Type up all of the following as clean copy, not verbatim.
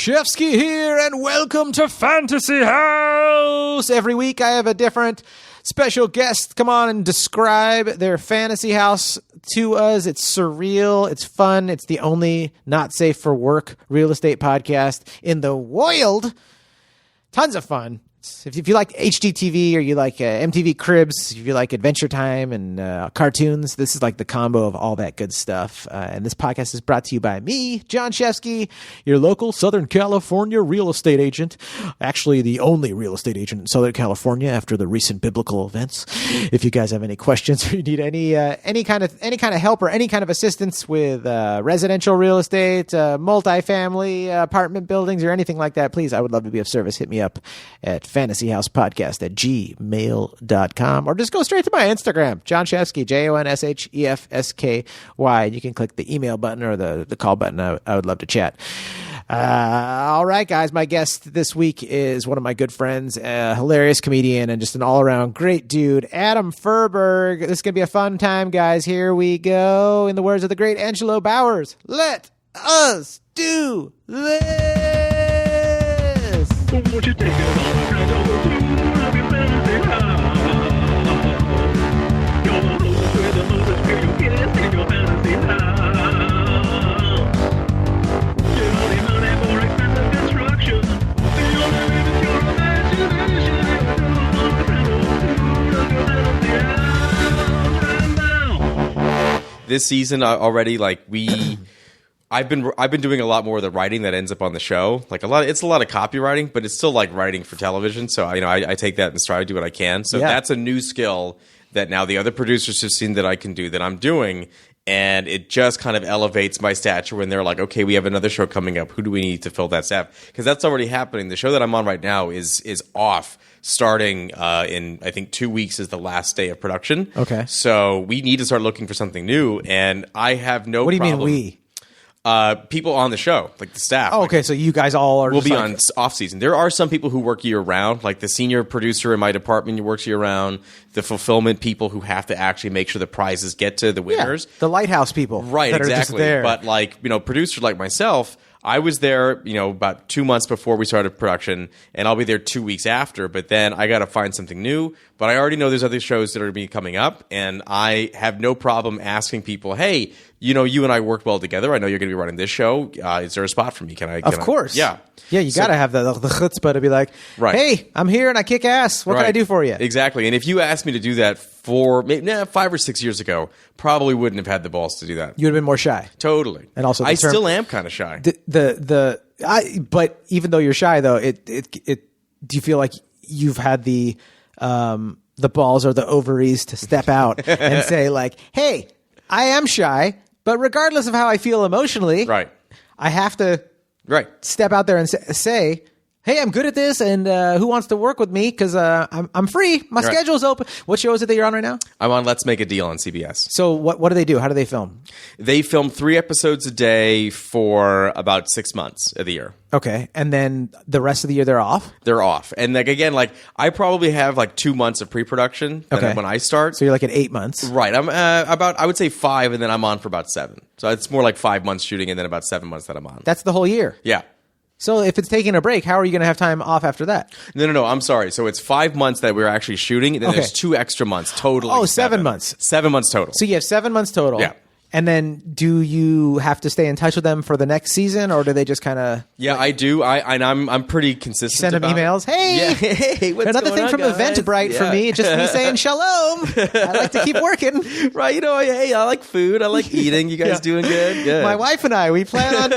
Shefsky here, and welcome to Fantasy House. Every week I have a different special guest come on and describe their fantasy house to us. It's surreal. It's fun. It's the only not safe for work real estate podcast in the world. Tons of fun. If you like HGTV or you like MTV Cribs, if you like Adventure Time and cartoons, this is like the combo of all that good stuff. And this podcast is brought to you by me, Jon Shefsky, your local Southern California real estate agent. Actually, the only real estate agent in Southern California after the recent biblical events. If you guys have any questions or you need any kind of help or any kind of assistance with residential real estate, multifamily apartment buildings, or anything like that, please, I would love to be of service. Hit me up at fantasyhousepodcast@gmail.com, or just go straight to my Instagram, Jon Shefsky, JONSHEFSKY. You can click the email button or the call button. I would love to chat. All right, guys, my guest this week is one of my good friends, a hilarious comedian and just an all-around great dude, Adam Feuerberg. This is going to be a fun time, guys. Here we go. In the words of the great Angelo Bowers, let us do this. Won't you take it all around over to your fantasy house? Your host with the most experience guest in your fantasy house. Get all the money for expensive construction. The only way is your imagination. This season already, I've been doing a lot more of the writing that ends up on the show. It's a lot of copywriting, but it's still like writing for television. So I take that in stride, do what I can. So that's a new skill that now the other producers have seen that I can do, that I'm doing, and it just kind of elevates my stature when they're like, okay, we have another show coming up. Who do we need to fill that staff? Because that's already happening. The show that I'm on right now is off. Starting in, I think, 2 weeks is the last day of production. Okay. So we need to start looking for something new, and I have no problem. What do you mean we? People on the show, like the staff. Oh, okay, so you guys all are. We'll be on off season. There are some people who work year round, like the senior producer in my department who works year round. The fulfillment people who have to actually make sure the prizes get to the winners. Yeah, the lighthouse people, right? That Exactly. Are just there. But producers like myself, I was there, about 2 months before we started production, and I'll be there 2 weeks after. But then I got to find something new. But I already know there's other shows that are going to be coming up, and I have no problem asking people, hey, you and I worked well together. I know you're going to be running this show. Is there a spot for me? Of course. Yeah. Yeah, you got to have the chutzpah to be like, right. Hey, I'm here and I kick ass. What can I do for you? Exactly. And if you asked me to do that 5 or 6 years ago, probably wouldn't have had the balls to do that. You would have been more shy. Totally. And also, I still am kind of shy. But even though you're shy, though, do you feel like you've had the balls or the ovaries to step out and say like, hey, I am shy, but regardless of how I feel emotionally, right, I have to step out there and say, hey, I'm good at this, and who wants to work with me? Because I'm free. My schedule's open. What show is it that you're on right now? I'm on Let's Make a Deal on CBS. So what do they do? How do they film? They film 3 episodes a day for about 6 months of the year. Okay, and then the rest of the year they're off? They're off. And I probably have 2 months of pre-production when I start. So you're at 8 months. Right. I'm I would say 5, and then I'm on for about 7. So it's more like 5 months shooting and then about 7 months that I'm on. That's the whole year? Yeah. So if it's taking a break, how are you going to have time off after that? No. I'm sorry. So it's 5 months that we're actually shooting, and then there's 2 extra months total. Oh, 7 months. 7 months total. So you have 7 months total. Yeah. And then do you have to stay in touch with them for the next season, or do they just kind of... Yeah, I do. I'm pretty consistent. Send them emails. Hey, what's another thing from Eventbrite for me. Just me saying shalom. I like to keep working. Right. Hey, I like food. I like eating. You guys doing good? Good. My wife and I, we plan on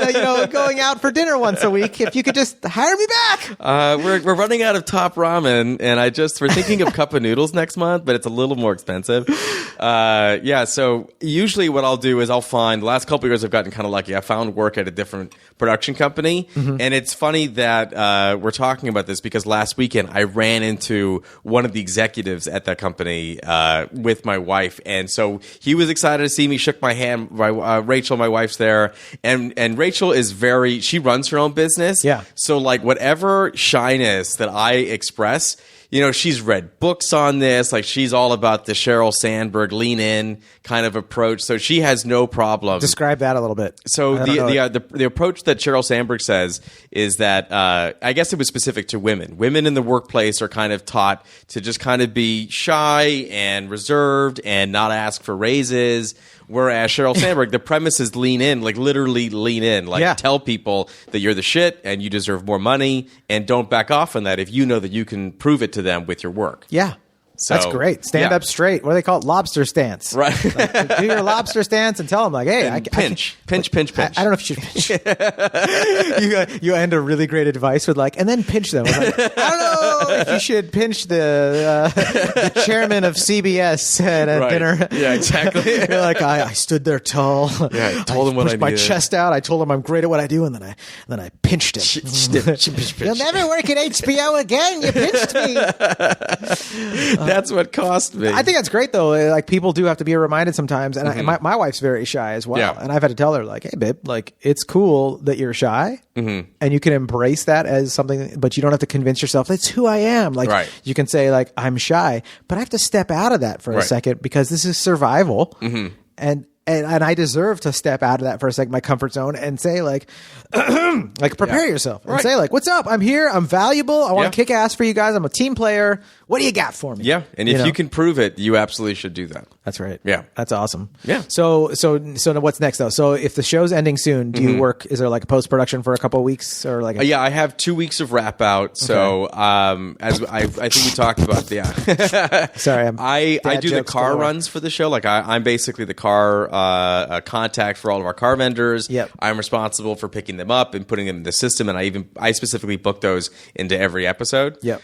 going out for dinner once a week. If you could just hire me back. We're running out of top ramen, and we're thinking of cup of noodles next month, but it's a little more expensive. So usually what I'll do is I'll find, the last couple of years I've gotten kind of lucky. I found work at a different production company. Mm-hmm. And it's funny that we're talking about this because last weekend I ran into one of the executives at that company with my wife. And so he was excited to see me, shook my hand. Rachel, my wife's there. And Rachel is she runs her own business. Yeah. So whatever shyness that I express, she's read books on this. Like, she's all about the Sheryl Sandberg lean in kind of approach. So she has no problem. Describe that a little bit. So the approach that Sheryl Sandberg says is that I guess it was specific to women. Women in the workplace are kind of taught to just kind of be shy and reserved and not ask for raises. Whereas Sheryl Sandberg, the premise is lean in, like literally lean in. Like, tell people that you're the shit and you deserve more money, and don't back off on that if you know that you can prove it to them with your work. Yeah. So, that's great. Stand up straight. What do they call it? Lobster stance. Right. Like, do your lobster stance and tell them, like, hey, pinch. I don't know if you should pinch. you end a really great advice with, like, and then pinch them. Like, I don't know if you should pinch the chairman of CBS at a dinner. Yeah, exactly. You're like, I stood there tall. Yeah, I told him what I pushed my needed. chest out. I told him I'm great at what I do, and then I pinched him. You'll never work at HBO again. You pinched me. That's what cost me. I think that's great, though. Like, people do have to be reminded sometimes. And my wife's very shy as well. Yeah. And I've had to tell her, like, hey, babe, like, it's cool that you're shy. And you can embrace that as something, but you don't have to convince yourself that's who I am. Like, you can say, like, I'm shy, but I have to step out of that for a second because this is survival. And I deserve to step out of that for a second, my comfort zone, and say, like, like, prepare yourself and say, like, what's up? I'm here. I'm valuable. I want to kick ass for you guys. I'm a team player. What do you got for me? Yeah. And if you can prove it, you absolutely should do that. That's right. Yeah. That's awesome. Yeah. So what's next, though? So if the show's ending soon, do you work, is there like a post-production for a couple of weeks or like? Yeah, I have 2 weeks of wrap out. So as I think we talked about, Sorry, I do the car runs for the show. Like, I'm basically the car contact for all of our car vendors. Yep. I'm responsible for picking them up and putting them in the system, and I specifically book those into every episode. Yep.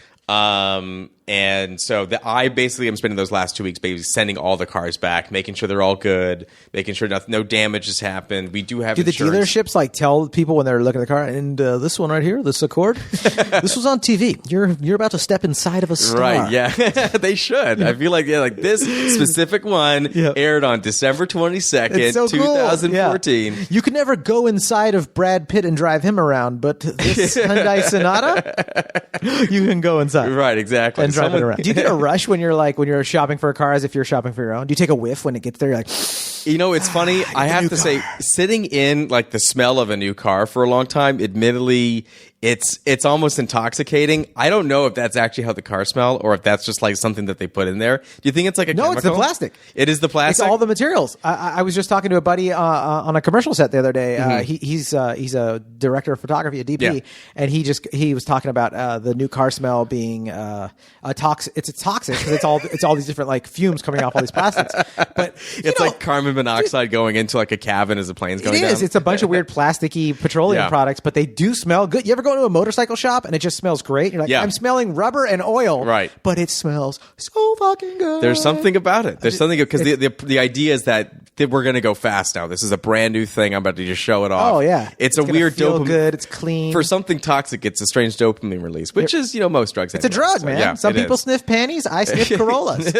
And so I basically am spending those last 2 weeks basically sending all the cars back, making sure they're all good, making sure no damage has happened. We do have insurance. The dealerships like tell people when they're looking at the car, and this one right here, this Accord, this was on TV. You're about to step inside of a star. Right, yeah. They should. I feel like this specific one aired on December 22nd, so 2014. Cool. You can never go inside of Brad Pitt and drive him around, but this Hyundai Sonata, you can go inside. Right, exactly. And drive it around. Do you get a rush when you're shopping for a car as if you're shopping for your own? Do you take a whiff when it gets there? You're like, it's funny. I have to say, sitting in like the smell of a new car for a long time, admittedly, it's almost intoxicating. I don't know if that's actually how the cars smell or if that's just like something that they put in there. Do you think it's like a chemical? It's the plastic. It is the plastic? It's all the materials. I was just talking to a buddy on a commercial set the other day. He's a director of photography at DP, and he was talking about the new car smell being a toxic. It's toxic because it's all these different like fumes coming off all these plastics. But it's like carbon monoxide going into like a cabin as the plane's going down. It's a bunch of weird plasticky petroleum products, but they do smell good. You ever go to a motorcycle shop and it just smells great? You're like, I'm smelling rubber and oil, right? But it smells so fucking good. There's something about it. There's something because the idea is that we're going to go fast now. This is a brand new thing. I'm about to just show it off. Oh yeah, it's a weird feel dopamine. Good. It's clean. For something toxic, it's a strange dopamine release, which is most drugs. It's a drug, man. Yeah, some people sniff panties. I sniff Corollas.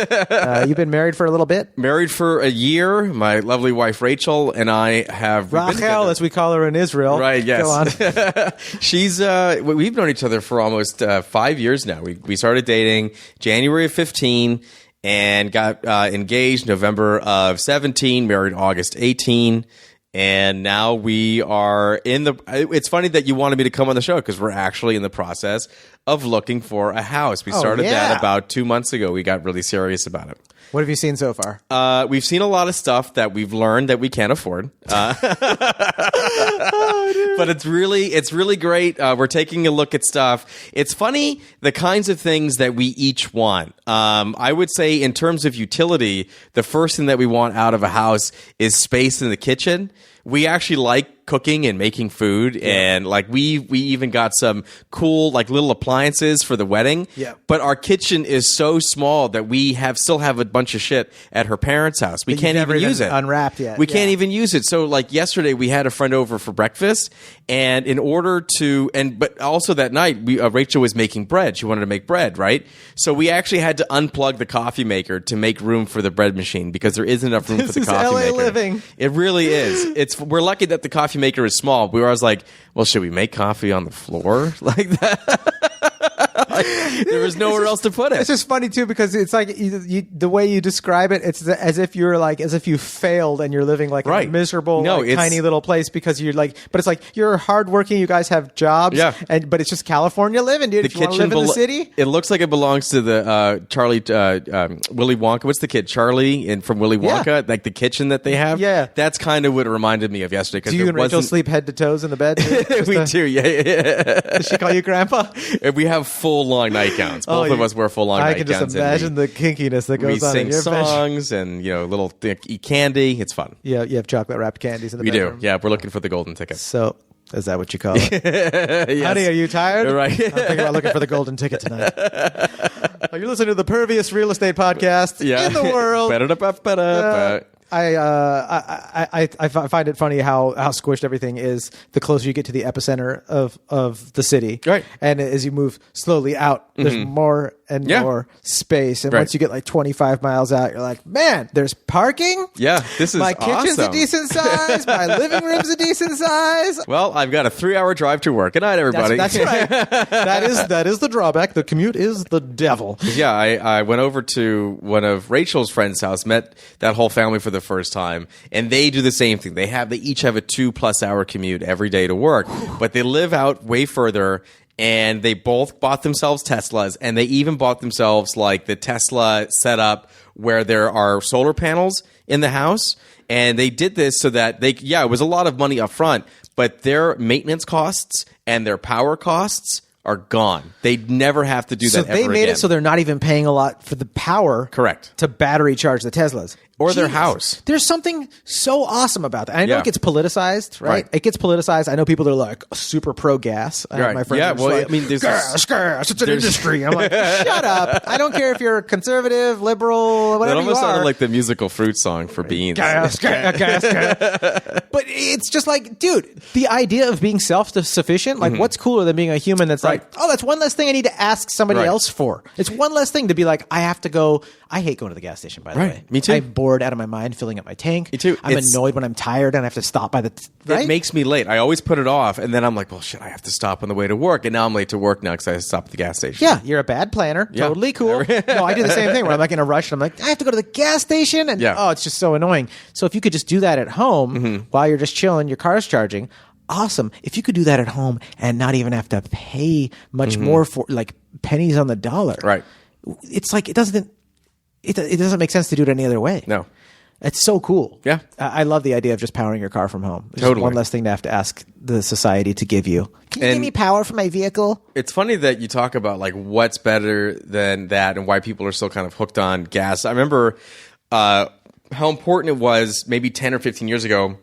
You've been married for a little bit. Married for a year. My lovely wife Rachel and I have Rachel, as we call her in Israel. Right. Yes. Go on. She's. We've known each other for almost 5 years now. We started dating January of 15 and got engaged November of 17. Married August 18. And now we are it's funny that you wanted me to come on the show because we're actually in the process of looking for a house. We started that about 2 months ago. We got really serious about it. What have you seen so far? We've seen a lot of stuff that we've learned that we can't afford. But it's really great. We're taking a look at stuff. It's funny, the kinds of things that we each want. I would say in terms of utility, the first thing that we want out of a house is space in the kitchen. We actually like cooking and making food, and like we even got some cool like little appliances for the wedding. Yeah. But our kitchen is so small that we still have a bunch of shit at her parents' house. We can't even use it. Unwrapped yet. We can't even use it. So like yesterday we had a friend over for breakfast, and in order to but also that night Rachel was making bread. She wanted to make bread, right? So we actually had to unplug the coffee maker to make room for the bread machine because there isn't enough room for the coffee maker. LA living. It really is. We're lucky that the coffee maker is small. We were always like, well, should we make coffee on the floor like that? like there was nowhere else to put it. It's just funny too because it's like the way you describe it, it's as if you failed and you're living like in a miserable, tiny little place because you're like. But it's like you're hardworking. You guys have jobs, but it's just California living, dude. If you want to live in the city, it looks like it belongs to the Charlie Willy Wonka. What's the kid Charlie from Willy Wonka? Like the kitchen that they have. Yeah, that's kind of what it reminded me of yesterday. Do you and Rachel sleep head to toes in the bed? We do. Yeah. Does she call you Grandpa? And we have full long nightgowns. Both of us wear full long nightgowns. I can just imagine the kinkiness that goes on in your bed. We sing songs and little eat candy. It's fun. Yeah, you have chocolate wrapped candies in the bedroom. We do. Yeah, we're looking for the golden ticket. So. Is that what you call it? Yes. Honey, are you tired? Right. I'm thinking about looking for the golden ticket tonight. You're listening to the perviest real estate podcast in the world. I find it funny how squished everything is the closer you get to the epicenter of the city. Right. And as you move slowly out, there's more and more space. And once you get like 25 miles out, you're like, man, there's parking. Yeah, this is my kitchen's awesome. A decent size. My living room's a decent size. Well, I've got a 3-hour drive to work. Good night, everybody. That's right. that is the drawback. The commute is the devil. Yeah, I went over to one of Rachel's friend's house, met that whole family for the first time, and they do the same thing. They each have a 2+ hour commute every day to work, but they live out way further. And they both bought themselves Teslas, and they even bought themselves like the Tesla setup where there are solar panels in the house. And they did this so that it was a lot of money up front, but their maintenance costs and their power costs are gone. They never have to do that ever again. So they made it so they're not even paying a lot for the power. Correct. To battery charge the Teslas. Or their house. There's something so awesome about that. I know it gets politicized, right? It gets politicized. I know people that are like super pro gas. My friends are well, like, I mean, there's gas, it's an industry. I'm like, shut up. I don't care if you're conservative, liberal, whatever you are. That almost sounded like the musical Fruit song for beans. Gas. But it's just like, dude, the idea of being self-sufficient, like what's cooler than being a human that's like, oh, that's one less thing I need to ask somebody else for. It's one less thing to be like, I have to go. I hate going to the gas station, by the way. Me too. I'm bored out of my mind filling up my tank. Me too. I'm annoyed when I'm tired and I have to stop by the... It makes me late. I always put it off, and then I'm like, well, shit, I have to stop on the way to work. And now I'm late to work now because I stopped at the gas station. Yeah, you're a bad planner. Yeah. Totally cool. No, I do the same thing where I'm like in a rush and I'm like, I have to go to the gas station. And it's just so annoying. So if you could just do that at home while you're just chilling, your car's charging... Awesome. If you could do that at home and not even have to pay much more for like pennies on the dollar. Right. It's like it doesn't make sense to do it any other way. No. It's so cool. Yeah. I love the idea of just powering your car from home. It's totally. Just one less thing to have to ask the society to give you. Can you give me power for my vehicle? It's funny that you talk about like what's better than that and why people are still kind of hooked on gas. I remember how important it was maybe 10 or 15 years ago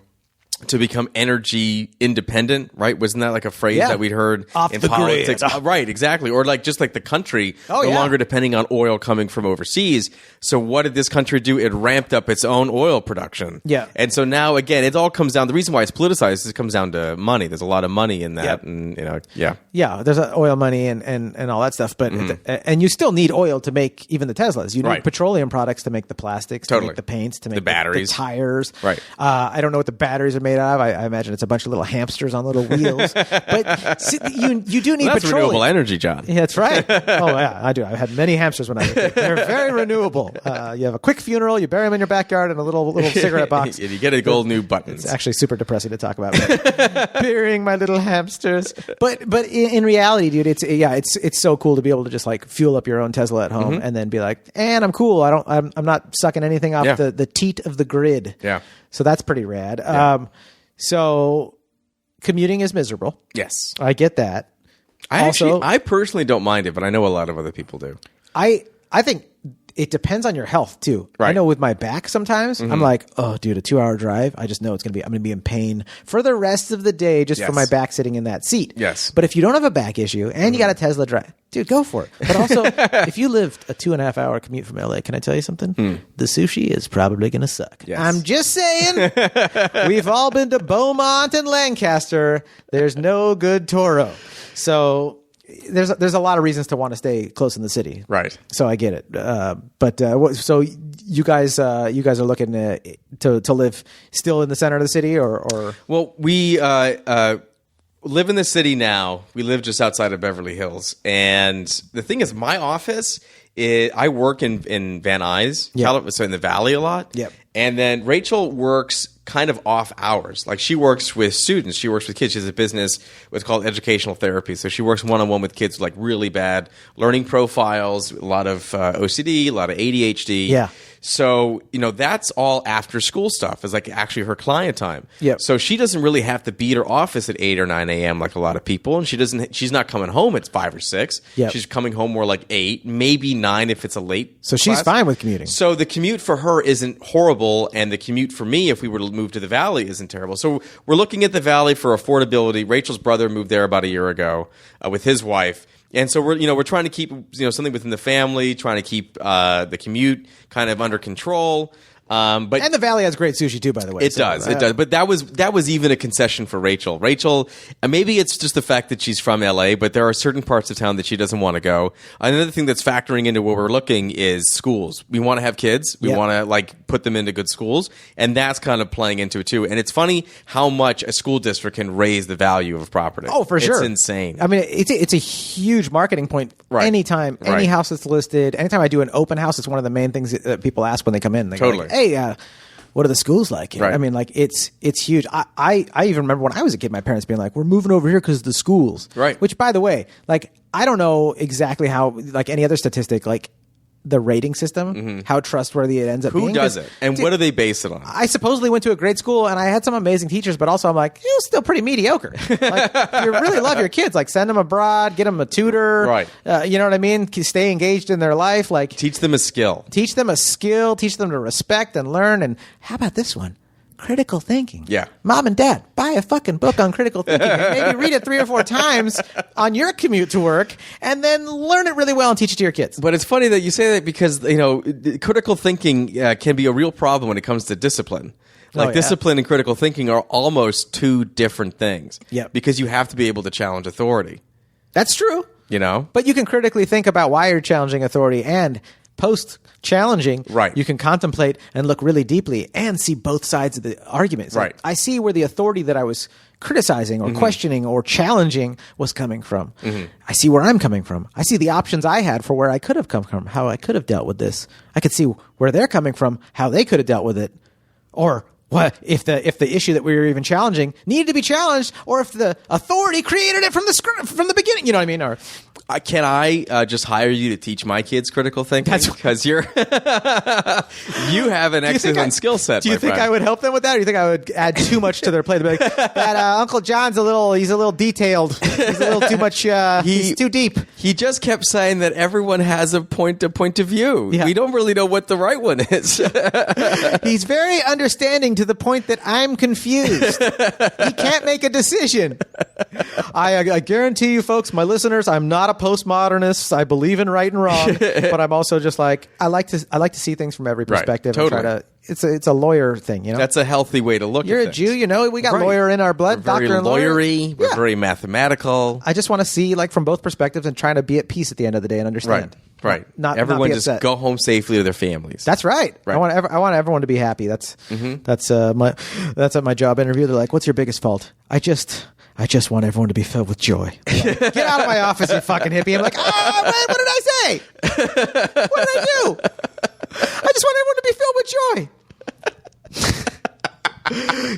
to become energy independent, right? Wasn't that like a phrase that we'd heard in politics? Right, exactly. Or like just like the country no longer depending on oil coming from overseas. So what did this country do? It ramped up its own oil production. Yeah. And so now again, it all comes down, the reason why it's politicized is it comes down to money. There's a lot of money in that. And Yeah, there's oil money and all that stuff. But and you still need oil to make even the Teslas. You need petroleum products to make the plastics, to make the paints, to make the batteries, the tires. Right. I don't know what the batteries are made out of. I imagine it's a bunch of little hamsters on little wheels. But you do need that's petroleum. Renewable energy, John. Yeah, that's right. Oh yeah, I do. I had many hamsters when I was a kid. They're very renewable. You have a quick funeral. You bury them in your backyard in a little cigarette box. And you get a gold new buttons. It's actually super depressing to talk about. Burying my little hamsters. But in reality, dude, it's so cool to be able to just like fuel up your own Tesla at home and then be like, and I'm cool. I'm not sucking anything off the teat of the grid. Yeah. So that's pretty rad. Yeah. So commuting is miserable. Yes. I get that. I personally don't mind it, but I know a lot of other people do. I think it depends on your health too. Right. I know with my back sometimes I'm like, oh dude, a 2-hour drive. I just know I'm going to be in pain for the rest of the day just from my back sitting in that seat. Yes. But if you don't have a back issue and you got a Tesla drive, dude, go for it. But also if you lived a 2.5-hour commute from LA, can I tell you something? The sushi is probably going to suck. Yes. I'm just saying. We've all been to Beaumont and Lancaster. There's no good Toro. So there's a lot of reasons to want to stay close in the city, right? So I get it, so you guys are looking to live still in the center of the city, or well, we live in the city now. We live just outside of Beverly Hills. And the thing is, my office, I work in Van Nuys, so in the Valley a lot. Yep. And then Rachel works kind of off hours. Like she works with students. She works with kids. She has a business what's called educational therapy. So she works one-on-one with kids with like really bad learning profiles, a lot of OCD, a lot of ADHD. Yeah. So, that's all after school stuff. Is like actually her client time. Yep. So she doesn't really have to be at her office at 8 or 9 a.m. like a lot of people. And she's not coming home at 5 or 6. Yep. She's coming home more like 8, maybe 9 if it's a late So she's class. fine with commuting. So the commute for her isn't horrible, and the commute for me, if we were to move to the Valley, isn't terrible. So we're looking at the Valley for affordability. Rachel's brother moved there about a year ago with his wife. And so we're trying to keep something within the family, trying to keep the commute kind of under control. But And the Valley has great sushi too, by the way. It does. But that was even a concession for Rachel. Rachel, maybe it's just the fact that she's from LA, but there are certain parts of town that she doesn't want to go. Another thing that's factoring into what we're looking is schools. We want to have kids. We want to put them into good schools, and that's kind of playing into it too. And it's funny how much a school district can raise the value of property. Oh, for sure. It's insane. I mean, it's a huge marketing point. Right. Anytime, any Right. house that's listed, anytime I do an open house, it's one of the main things that people ask when they come in. They go Totally. like, hey, what are the schools like? Right. I mean, it's huge. I even remember when I was a kid, my parents being like, we're moving over here because of the schools. Right. Which, by the way, I don't know exactly how, any other statistic, the rating system, how trustworthy it ends up being. Who does it? And what do they base it on? I supposedly went to a great school and I had some amazing teachers, but also I'm like, it was still pretty mediocre. You really love your kids. Send them abroad, get them a tutor. Right. You know what I mean? Stay engaged in their life. Teach them a skill. Teach them a skill. Teach them to respect and learn. And how about this one? Critical thinking. Yeah. Mom and dad, buy a fucking book on critical thinking and maybe read it 3 or 4 times on your commute to work and then learn it really well and teach it to your kids. But it's funny that you say that because, critical thinking can be a real problem when it comes to discipline. Discipline and critical thinking are almost 2 different things. Yep. Because you have to be able to challenge authority. That's true. But you can critically think about why you're challenging authority, and post-challenging, Right. you can contemplate and look really deeply and see both sides of the argument. Right. I see where the authority that I was criticizing or questioning or challenging was coming from. I see where I'm coming from. I see the options I had for where I could have come from, how I could have dealt with this. I could see where they're coming from, how they could have dealt with it, or what if the issue that we were even challenging needed to be challenged, or if the authority created it from the beginning. You know what I mean? Or can I just hire you to teach my kids critical thinking? Because you have an excellent skill set. Do you think I would help them with that, or do you think I would add too much to their plate? They'd be like, that Uncle John's he's a little detailed. He's a little too much. He's too deep. He just kept saying that everyone has a point of view. Yeah. We don't really know what the right one is. He's very understanding to the point that I'm confused. He can't make a decision. I guarantee you, folks, my listeners, I'm not a postmodernist. I believe in right and wrong, but I'm also just I like to see things from every perspective. Right, totally. And try to, it's a lawyer thing, That's a healthy way to look You're at a things. Jew, we got Right. lawyer in our blood, We're very doctor and lawyer. lawyery. We're very mathematical. I just want to see from both perspectives and trying to be at peace at the end of the day and understand. Right. Not everyone be just upset. go home safely to their families. That's right. Right. I want everyone to be happy. That's at my job interview. They're like, "What's your biggest fault?" I just want everyone to be filled with joy. Like, get out of my office, you fucking hippie. I'm like, what did I say? What did I do? I just want everyone to be filled with joy.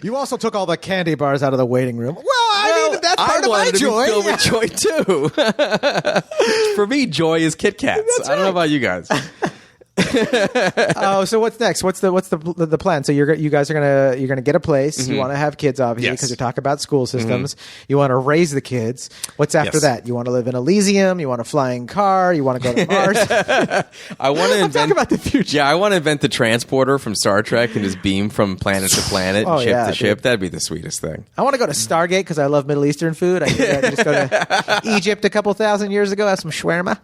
You also took all the candy bars out of the waiting room. Well, I mean, that's part of my joy. I wanted to be filled with joy too. For me, joy is Kit Kats. I don't know about you guys. Oh, so what's next? What's the plan? So you guys are gonna get a place. You want to have kids, obviously, because Yes. you're talking about school systems. You want to raise the kids. What's after Yes. that? You want to live in Elysium. You want a flying car. You want to go to Mars. I want to invent. Talk about the future. Yeah, I want to invent the transporter from Star Trek and just beam from planet to planet, Oh, ship yeah, to ship. dude. That'd be the sweetest thing. I want to go to Stargate because I love Middle Eastern food. I could just go to Egypt a couple thousand years ago, have some shawarma.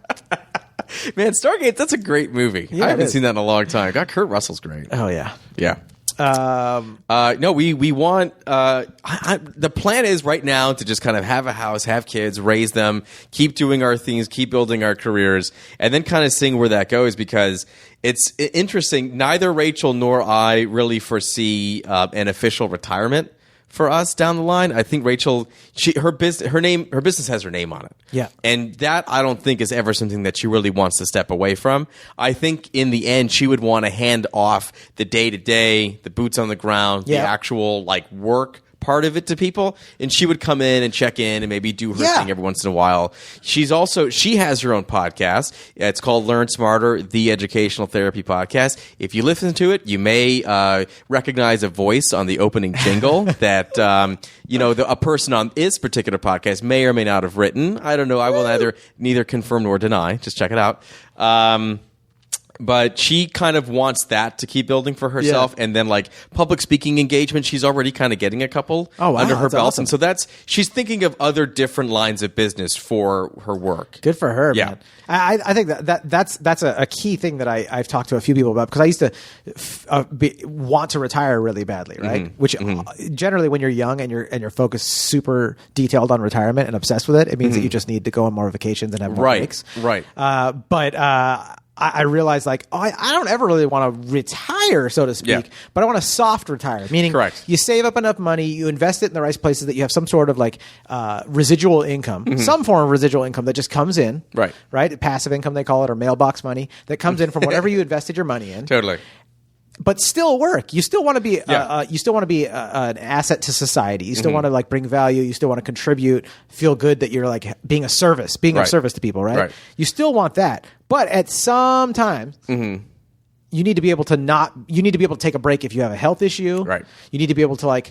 Man, Stargate, that's a great movie. Yeah, I it haven't is. seen that in a long time. God, Kurt Russell's great. Oh yeah. Yeah. No, we want. The plan is right now to just kind of have a house, have kids, raise them, keep doing our things, keep building our careers, and then kind of seeing where that goes. Because it's interesting. Neither Rachel nor I really foresee an official retirement for us down the line. I think Rachel, her business has her name on it. Yeah. And that I don't think is ever something that she really wants to step away from. I think in the end she would want to hand off the day-to-day, the boots on the ground, the actual like work part of it to people, and she would come in and check in and maybe do her thing every once in a while. She has her own podcast. It's called Learn Smarter, the Educational Therapy Podcast. If you listen to it, you may recognize a voice on the opening jingle that a person on this particular podcast may or may not have written. I don't know. I will neither confirm nor deny. Just check it out. But she kind of wants that to keep building for herself. Yeah. And then like public speaking engagement, she's already kind of getting a couple under her belt. Awesome. And so she's thinking of other different lines of business for her work. Good for her, man. I think that's a key thing that I've talked to a few people about, because I used to want to retire really badly, right? Mm-hmm. Which generally when you're young and you're focused super detailed on retirement and obsessed with it, it means that you just need to go on more vacations and have more breaks. Right. I realized I don't ever really want to retire, so to speak, but I want a soft retire, meaning you save up enough money, you invest it in the right places that you have some sort of residual income, some form of residual income that just comes in, right? Passive income, they call it, or mailbox money that comes in from whatever you invested your money in. Totally. But still work. You still want to be. You still want to be an asset to society. You still want to bring value. You still want to contribute. Feel good that you're being of service to people. Right? You still want that. But at some time, you need to be able to You need to be able to take a break if you have a health issue. Right. You need to be able to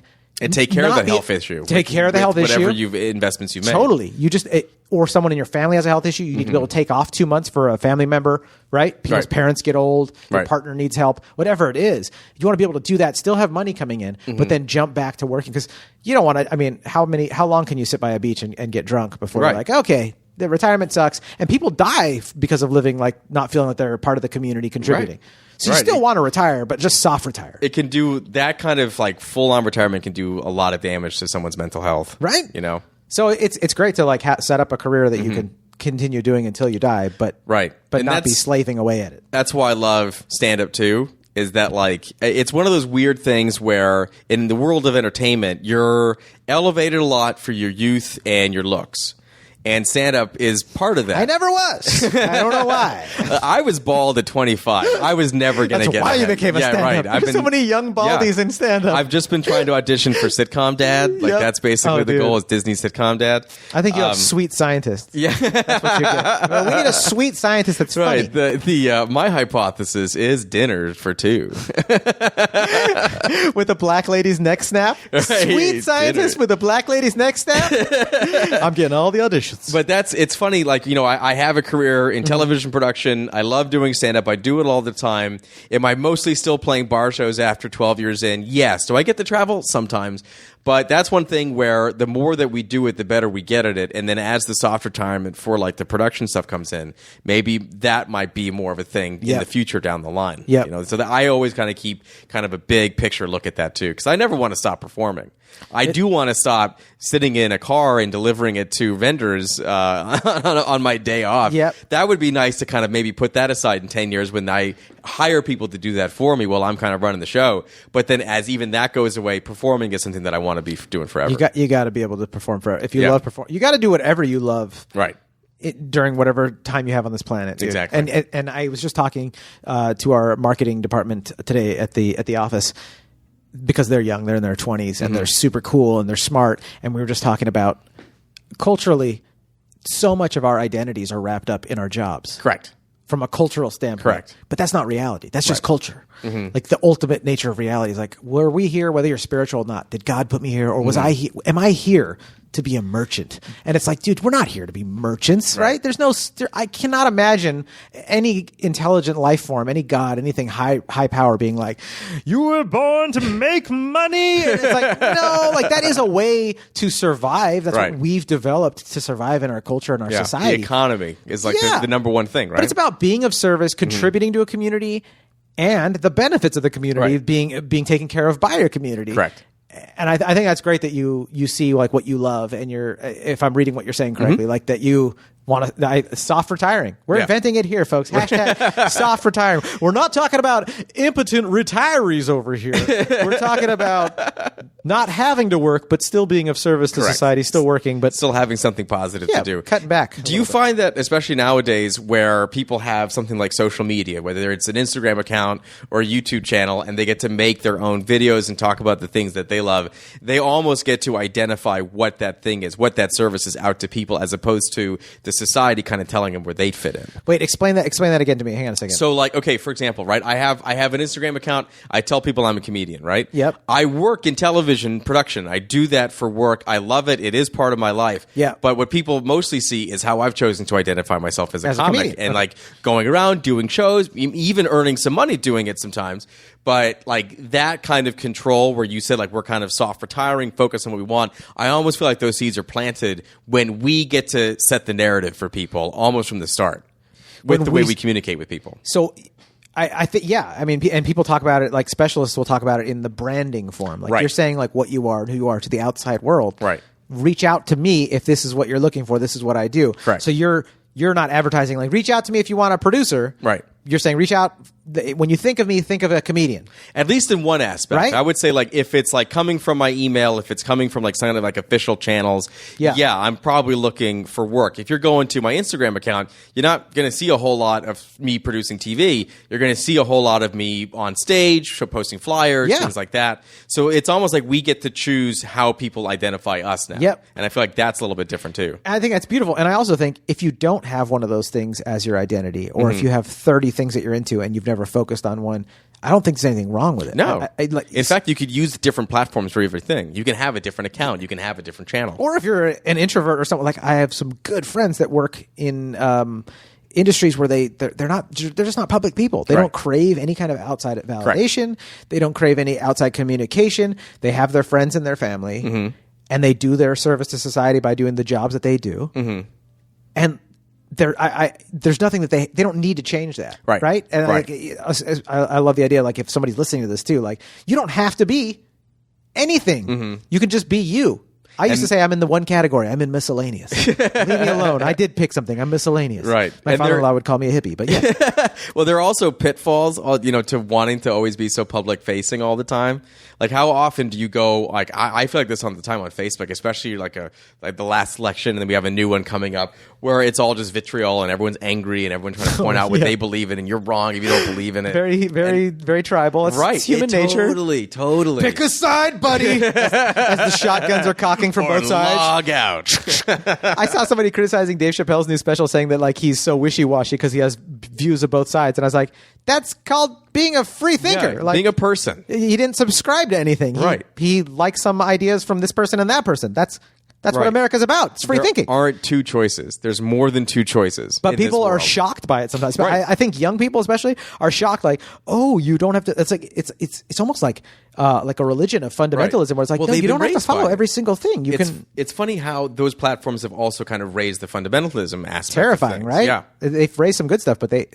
and take care of the health issue. Take care of the health issue. Whatever investments you make. Totally. You just or someone in your family has a health issue. You need to be able to take off 2 months for a family member, right? People's parents get old. Your partner needs help. Whatever it is, you want to be able to do that. Still have money coming in, but then jump back to working, because you don't want to. I mean, how long can you sit by a beach and get drunk before you're like, okay, the retirement sucks, and people die because of living not feeling like they're part of the community contributing. So you still want to retire, but just soft retire. It can do that kind of full-on retirement can do a lot of damage to someone's mental health. Right. So it's great to set up a career that you can continue doing until you die, but not be slaving away at it. That's why I love stand-up too. Is that it's one of those weird things where in the world of entertainment, you're elevated a lot for your youth and your looks. And stand-up is part of that. I never was. I don't know why. I was bald at 25. I was never going to get That's why ahead. you became a stand-up. Right. There's so many young baldies in stand-up. I've just been trying to audition for Sitcom Dad. That's basically the goal, is Disney Sitcom Dad. I think you have sweet scientists. Yeah. That's what you get. Well, we need a sweet scientist that's funny. My hypothesis is dinner for two. With a black lady's neck snap? Sweet scientist with a black lady's neck snap? I'm getting all the auditions. But it's funny, I have a career in television production. I love doing stand-up. I do it all the time. Am I mostly still playing bar shows after 12 years in? Yes. Do I get to travel? Sometimes. But that's one thing where the more that we do it, the better we get at it. And then as the soft retirement for the production stuff comes in, maybe that might be more of a thing in the future down the line. So that I always kind of keep kind of a big picture look at that too, because I never want to stop performing. I do want to stop sitting in a car and delivering it to vendors on my day off. That would be nice to kind of maybe put that aside in 10 years when I hire people to do that for me while I'm kind of running the show. But then as even that goes away, performing is something that I want to be doing forever. You got to be able to perform forever. If you love perform, you got to do whatever you love. Right. During whatever time you have on this planet, dude. Exactly. And I was just talking to our marketing department today at the office, because they're young, they're in their 20s, and they're super cool and they're smart. And we were just talking about culturally, so much of our identities are wrapped up in our jobs. Correct. From a cultural standpoint. Correct. But that's not reality. That's just culture. The ultimate nature of reality is were we here, whether you're spiritual or not? Did God put me here, or was am I here to be a merchant? And it's dude, we're not here to be merchants, right? I cannot imagine any intelligent life form, any God, anything high power being you were born to make money. And it's no, that is a way to survive. That's what we've developed to survive in our culture and our society. The economy is the number one thing, right? But it's about being of service, contributing to a community, and the benefits of the community being taken care of by your community. Correct. And I think that's great that you see what you love, and if I'm reading what you're saying correctly, that you soft retiring. We're Yeah. inventing it here, folks. Hashtag soft retiring. We're not talking about impotent retirees over here. We're talking about not having to work, but still being of service to Correct. society, still working, but Still having something positive to do. cutting back. Do you find that, especially nowadays, where people have something like social media, whether it's an Instagram account or a YouTube channel, and they get to make their own videos and talk about the things that they love, they almost get to identify what that thing is, what that service is out to people, as opposed to the society kind of telling them where they fit in. Wait, explain that again to me. Hang on a second. So, like, okay, for example, right? I have an Instagram account. I tell people I'm a comedian, right? Yep. I work in television production. I do that for work. I love it. It is part of my life. Yeah. But what people mostly see is how I've chosen to identify myself as a As a comic, comedian. and Okay. like going around doing shows, even earning some money doing it sometimes. But like that kind of control, where you said like we're kind of soft retiring, focus on what we want. I almost feel like those seeds are planted when we get to set the narrative for people almost from the start with When the way we- we communicate with people. So I think, yeah, I mean, and people talk about it, like specialists will talk about it in the branding form. Like Right. you're saying like what you are and who you are to the outside world. Right. Reach out to me if this is what you're looking for. This is what I do. Correct. So you're not advertising like reach out to me if you want a producer. Right. You're saying reach out. When you think of me, think of a comedian. At least in one aspect. Right? I would say like if it's like coming from my email, if it's coming from like some of like official channels, Yeah. I'm probably looking for work. If you're going to my Instagram account, you're not going to see a whole lot of me producing TV. You're going to see a whole lot of me on stage, so posting flyers, Yeah. things like that. So it's almost like we get to choose how people identify us now. Yep. And I feel like that's a little bit different too. I think that's beautiful. And I also think if you don't have one of those things as your identity, or Mm-hmm. if you have 30 things that you're into and you've never focused on one, I don't think there's anything wrong with it. No. Like, In fact, you could use different platforms for everything. You can have a different account. You can have a different channel. or if you're an introvert or something, like I have some good friends that work in industries where they're just not public people. They Right. don't crave any kind of outside validation. They don't crave any outside communication. They have their friends and their family, Mm-hmm. and they do their service to society by doing the jobs that they do. Mm-hmm. And there's nothing that they don't need to change that, Right. right? And Right. like, I love the idea. Like if somebody's listening to this too, like you don't have to be anything. Mm-hmm. You can just be you. I used to say I'm in the one category. I'm in miscellaneous. Leave me alone. I did pick something. I'm miscellaneous. Right. My And father-in-law would call me a hippie, but yeah. Well, there are also pitfalls, to wanting to always be so public facing all the time. Like, how often do you go? Like, I feel like this all the time on Facebook, especially like the last election, and then we have a new one coming up where it's all just vitriol and everyone's angry and everyone's trying to point out what yeah. they believe in, and you're wrong if you don't believe in it. Very, very, very tribal. It's, Right, it's human nature. Totally. Pick a side, buddy. as the shotguns are cocking from Or both sides. log out. I saw somebody criticizing Dave Chappelle's new special, saying that like he's so wishy-washy because he has views of both sides, and I was like, that's called being a free thinker. Yeah, like, being a person. he didn't subscribe to anything. Right. He likes some ideas from this person and that person. That's what Right. America's about. It's free There thinking. aren't two choices. There's more than two choices. But in this people are world. shocked by it sometimes. But Right. I think young people especially are shocked. Like, oh, you don't have to. It's like it's almost like a religion of fundamentalism, where it's like, Well, no, they've you don't been have to raised by follow it. every single thing. It's funny how those platforms have also kind of raised the fundamentalism aspect. of terrifying, things. right? Yeah. They've raised some good stuff, but they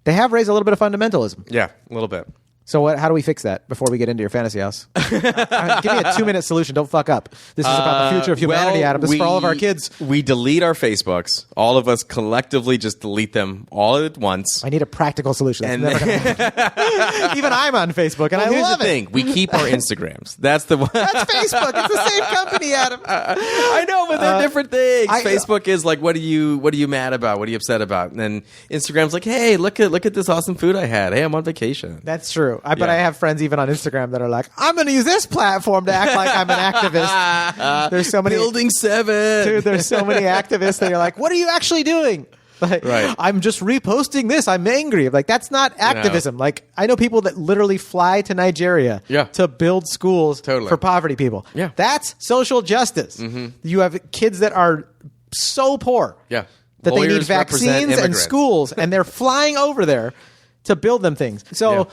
have raised a little bit of fundamentalism. Yeah, a little bit. So how do we fix that before we get into your fantasy house? Give me a 2-minute solution. Don't fuck up. This is about the future of humanity, Adam. This is for all of our kids. We delete our Facebooks. All of us collectively just delete them all at once. I need a practical solution. That's And never gonna happen. Even I'm on Facebook, and I Here's love the it. thing. We keep our Instagrams. That's the one. That's Facebook. It's the same company, Adam. I know, but they're different things. I- Facebook is like, what are you mad about? What are you upset about? And then Instagram's like, hey, look at this awesome food I had. Hey, I'm on vacation. That's true. But Yeah. I have friends even on Instagram that are like, I'm going to use this platform to act like I'm an activist. There's so many. Building 7. Dude, there's so many activists that you're like, what are you actually doing? Like, Right. I'm just reposting this. I'm angry. Like, that's not activism. Like, I know people that literally fly to Nigeria Yeah. to build schools Totally. for poverty people. Yeah. That's social justice. You have kids that are so poor Yeah. that they need Lawyers represent vaccines and immigrants. schools, and they're flying over there to build them things. So,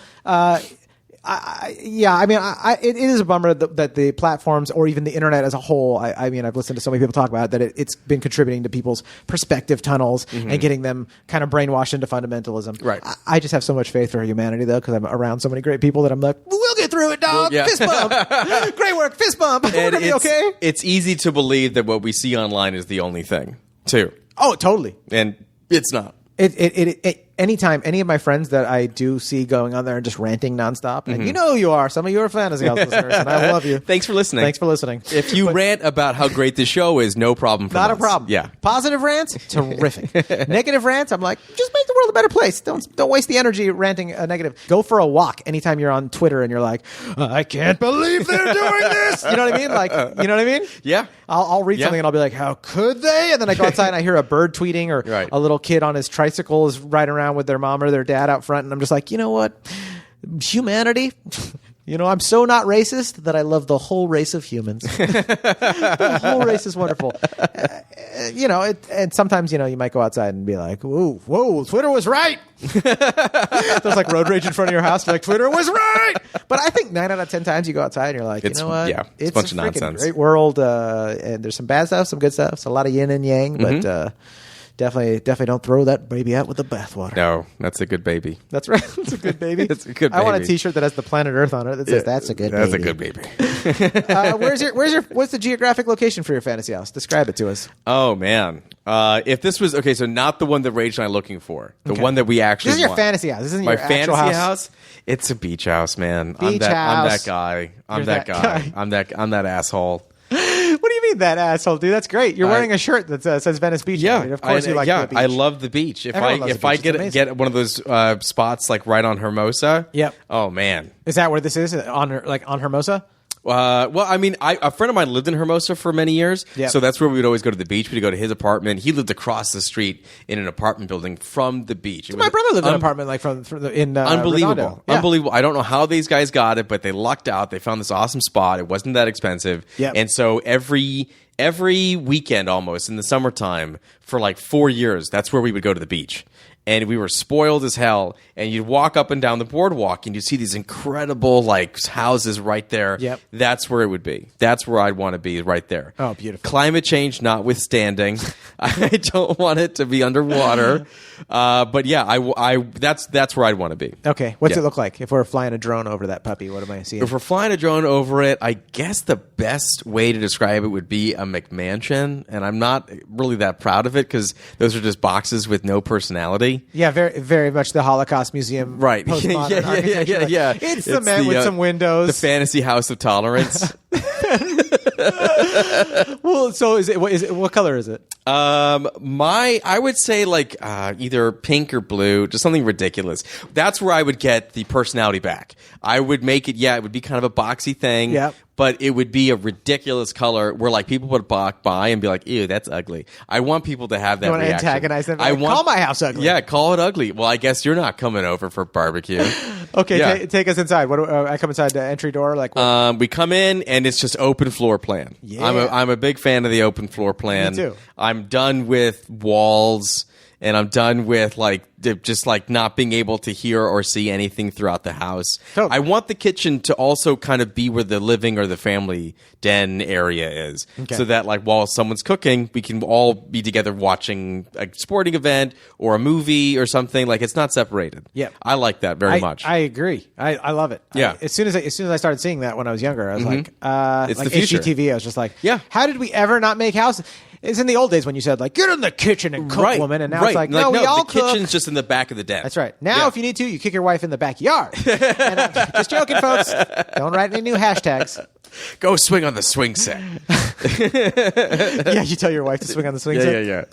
it is a bummer that the platforms or even the internet as a whole, I mean, I've listened to so many people talk about it, that it's been contributing to people's perspective tunnels and getting them kind of brainwashed into fundamentalism. Right. I just have so much faith for humanity, though, because I'm around so many great people that I'm like, we'll get through it, dog. Yeah. Fist bump. Great work. Fist bump. We're And going to be okay. It's easy to believe that what we see online is the only thing, too. Oh, totally. And it's not. Anytime any of my friends that I do see going on there and just ranting nonstop, and you know who you are, some of you are Fantasy House listeners, and I love you. Thanks for listening. If you rant about how great the show is, no problem for us. Not a problem. Yeah. Positive rants, terrific. Negative rants, I'm like, just make the world a better place. Don't waste the energy ranting a negative. Go for a walk anytime you're on Twitter and you're like, I can't believe they're doing this. You know what I mean? Like, you know what I mean? Yeah. I'll read something and I'll be like, how could they? And then I go outside and I hear a bird tweeting or a little kid on his tricycle is riding around with their mom or their dad out front. And I'm just like, you know what? Humanity. You know, I'm so not racist that I love the whole race of humans. The whole race is wonderful. You know, and sometimes, you know, you might go outside and be like, whoa, Twitter was right. There's like road rage in front of your house. Like, Twitter was right. But I think 9 out of 10 times you go outside and you're like, you know what? Yeah, it's a bunch of nonsense. Great world. And there's some bad stuff, some good stuff. It's a lot of yin and yang, but definitely don't throw that baby out with the bathwater. No, that's a good baby. That's right. It's a good baby. It's a good baby. I want a T-shirt that has the planet Earth on it that says that's a good baby. That's a good baby. What's the geographic location for your fantasy house? Describe it to us. Oh, man. If this was, so not the one that Rach and I are looking for. The one that we actually This is your want. fantasy house. This isn't My your actual fantasy house. It's a beach house, man. Beach I'm house. that guy. I'm You're that that guy. guy. I'm that asshole. What do you mean that asshole, dude? That's great. You're wearing a shirt that says Venice Beach. Yeah, I mean, of course you like the beach. I love the beach. Everyone loves the I beach. It's get one of those spots like right on Hermosa. Yep. Oh man. Is that where this is on Hermosa? Well, I mean, a friend of mine lived in Hermosa for many years, so that's where we would always go to the beach. We'd go to his apartment. He lived across the street in an apartment building from the beach. My brother lived in an apartment like in unbelievable, Redondo. Yeah. unbelievable. I don't know how these guys got it, but they lucked out. They found this awesome spot. It wasn't that expensive, and so every weekend almost in the summertime for like 4 years, that's where we would go to the beach. And we were spoiled as hell. And you'd walk up and down the boardwalk, and you'd see these incredible like houses right there. Yep. That's where it would be. That's where I'd want to be, right there. Oh, beautiful. Climate change notwithstanding, I don't want it to be underwater. But yeah, that's where I'd want to be. Okay, what's it look like if we're flying a drone over that puppy? What am I seeing? If we're flying a drone over it, I guess the best way to describe it would be a McMansion, and I'm not really that proud of it because those are just boxes with no personality. Yeah, very, very much the Holocaust Museum, right? Postmodern architecture. Yeah. It's cement with some windows. The fantasy house of tolerance. Well, so is it? What color is it? I would say like either pink or blue, just something ridiculous. That's where I would get the personality back. I would make it. Yeah, it would be kind of a boxy thing. Yeah. But it would be a ridiculous color where like people would walk by and be like, "Ew, that's ugly." I want people to have that You want reaction. to antagonize them? Call my house ugly. Yeah, call it ugly. Well, I guess you're not coming over for barbecue. Okay, take us inside. What I come inside the entry door? Like we come in and it's just open floor plan. Yeah. I'm a big fan of the open floor plan. Me too. I'm done with walls. And I'm done with like just like not being able to hear or see anything throughout the house. Totally. I want the kitchen to also kind of be where the living or the family den area is, so that like while someone's cooking, we can all be together watching a sporting event or a movie or something. Like it's not separated. Yeah, I like that very much. I agree. I love it. Yeah. As soon as I started seeing that when I was younger, I was like, it's like the future. HGTV. I was just like, yeah. How did we ever not make houses? It's in the old days when you said like, get in the kitchen and cook, woman, and now it's like, no, we all the cook. kitchen's just in the back of the den. That's right. Now, if you need to, you kick your wife in the backyard. And I'm just joking, folks. Don't write any new hashtags. Go swing on the swing set. Yeah, you tell your wife to swing on the swing set.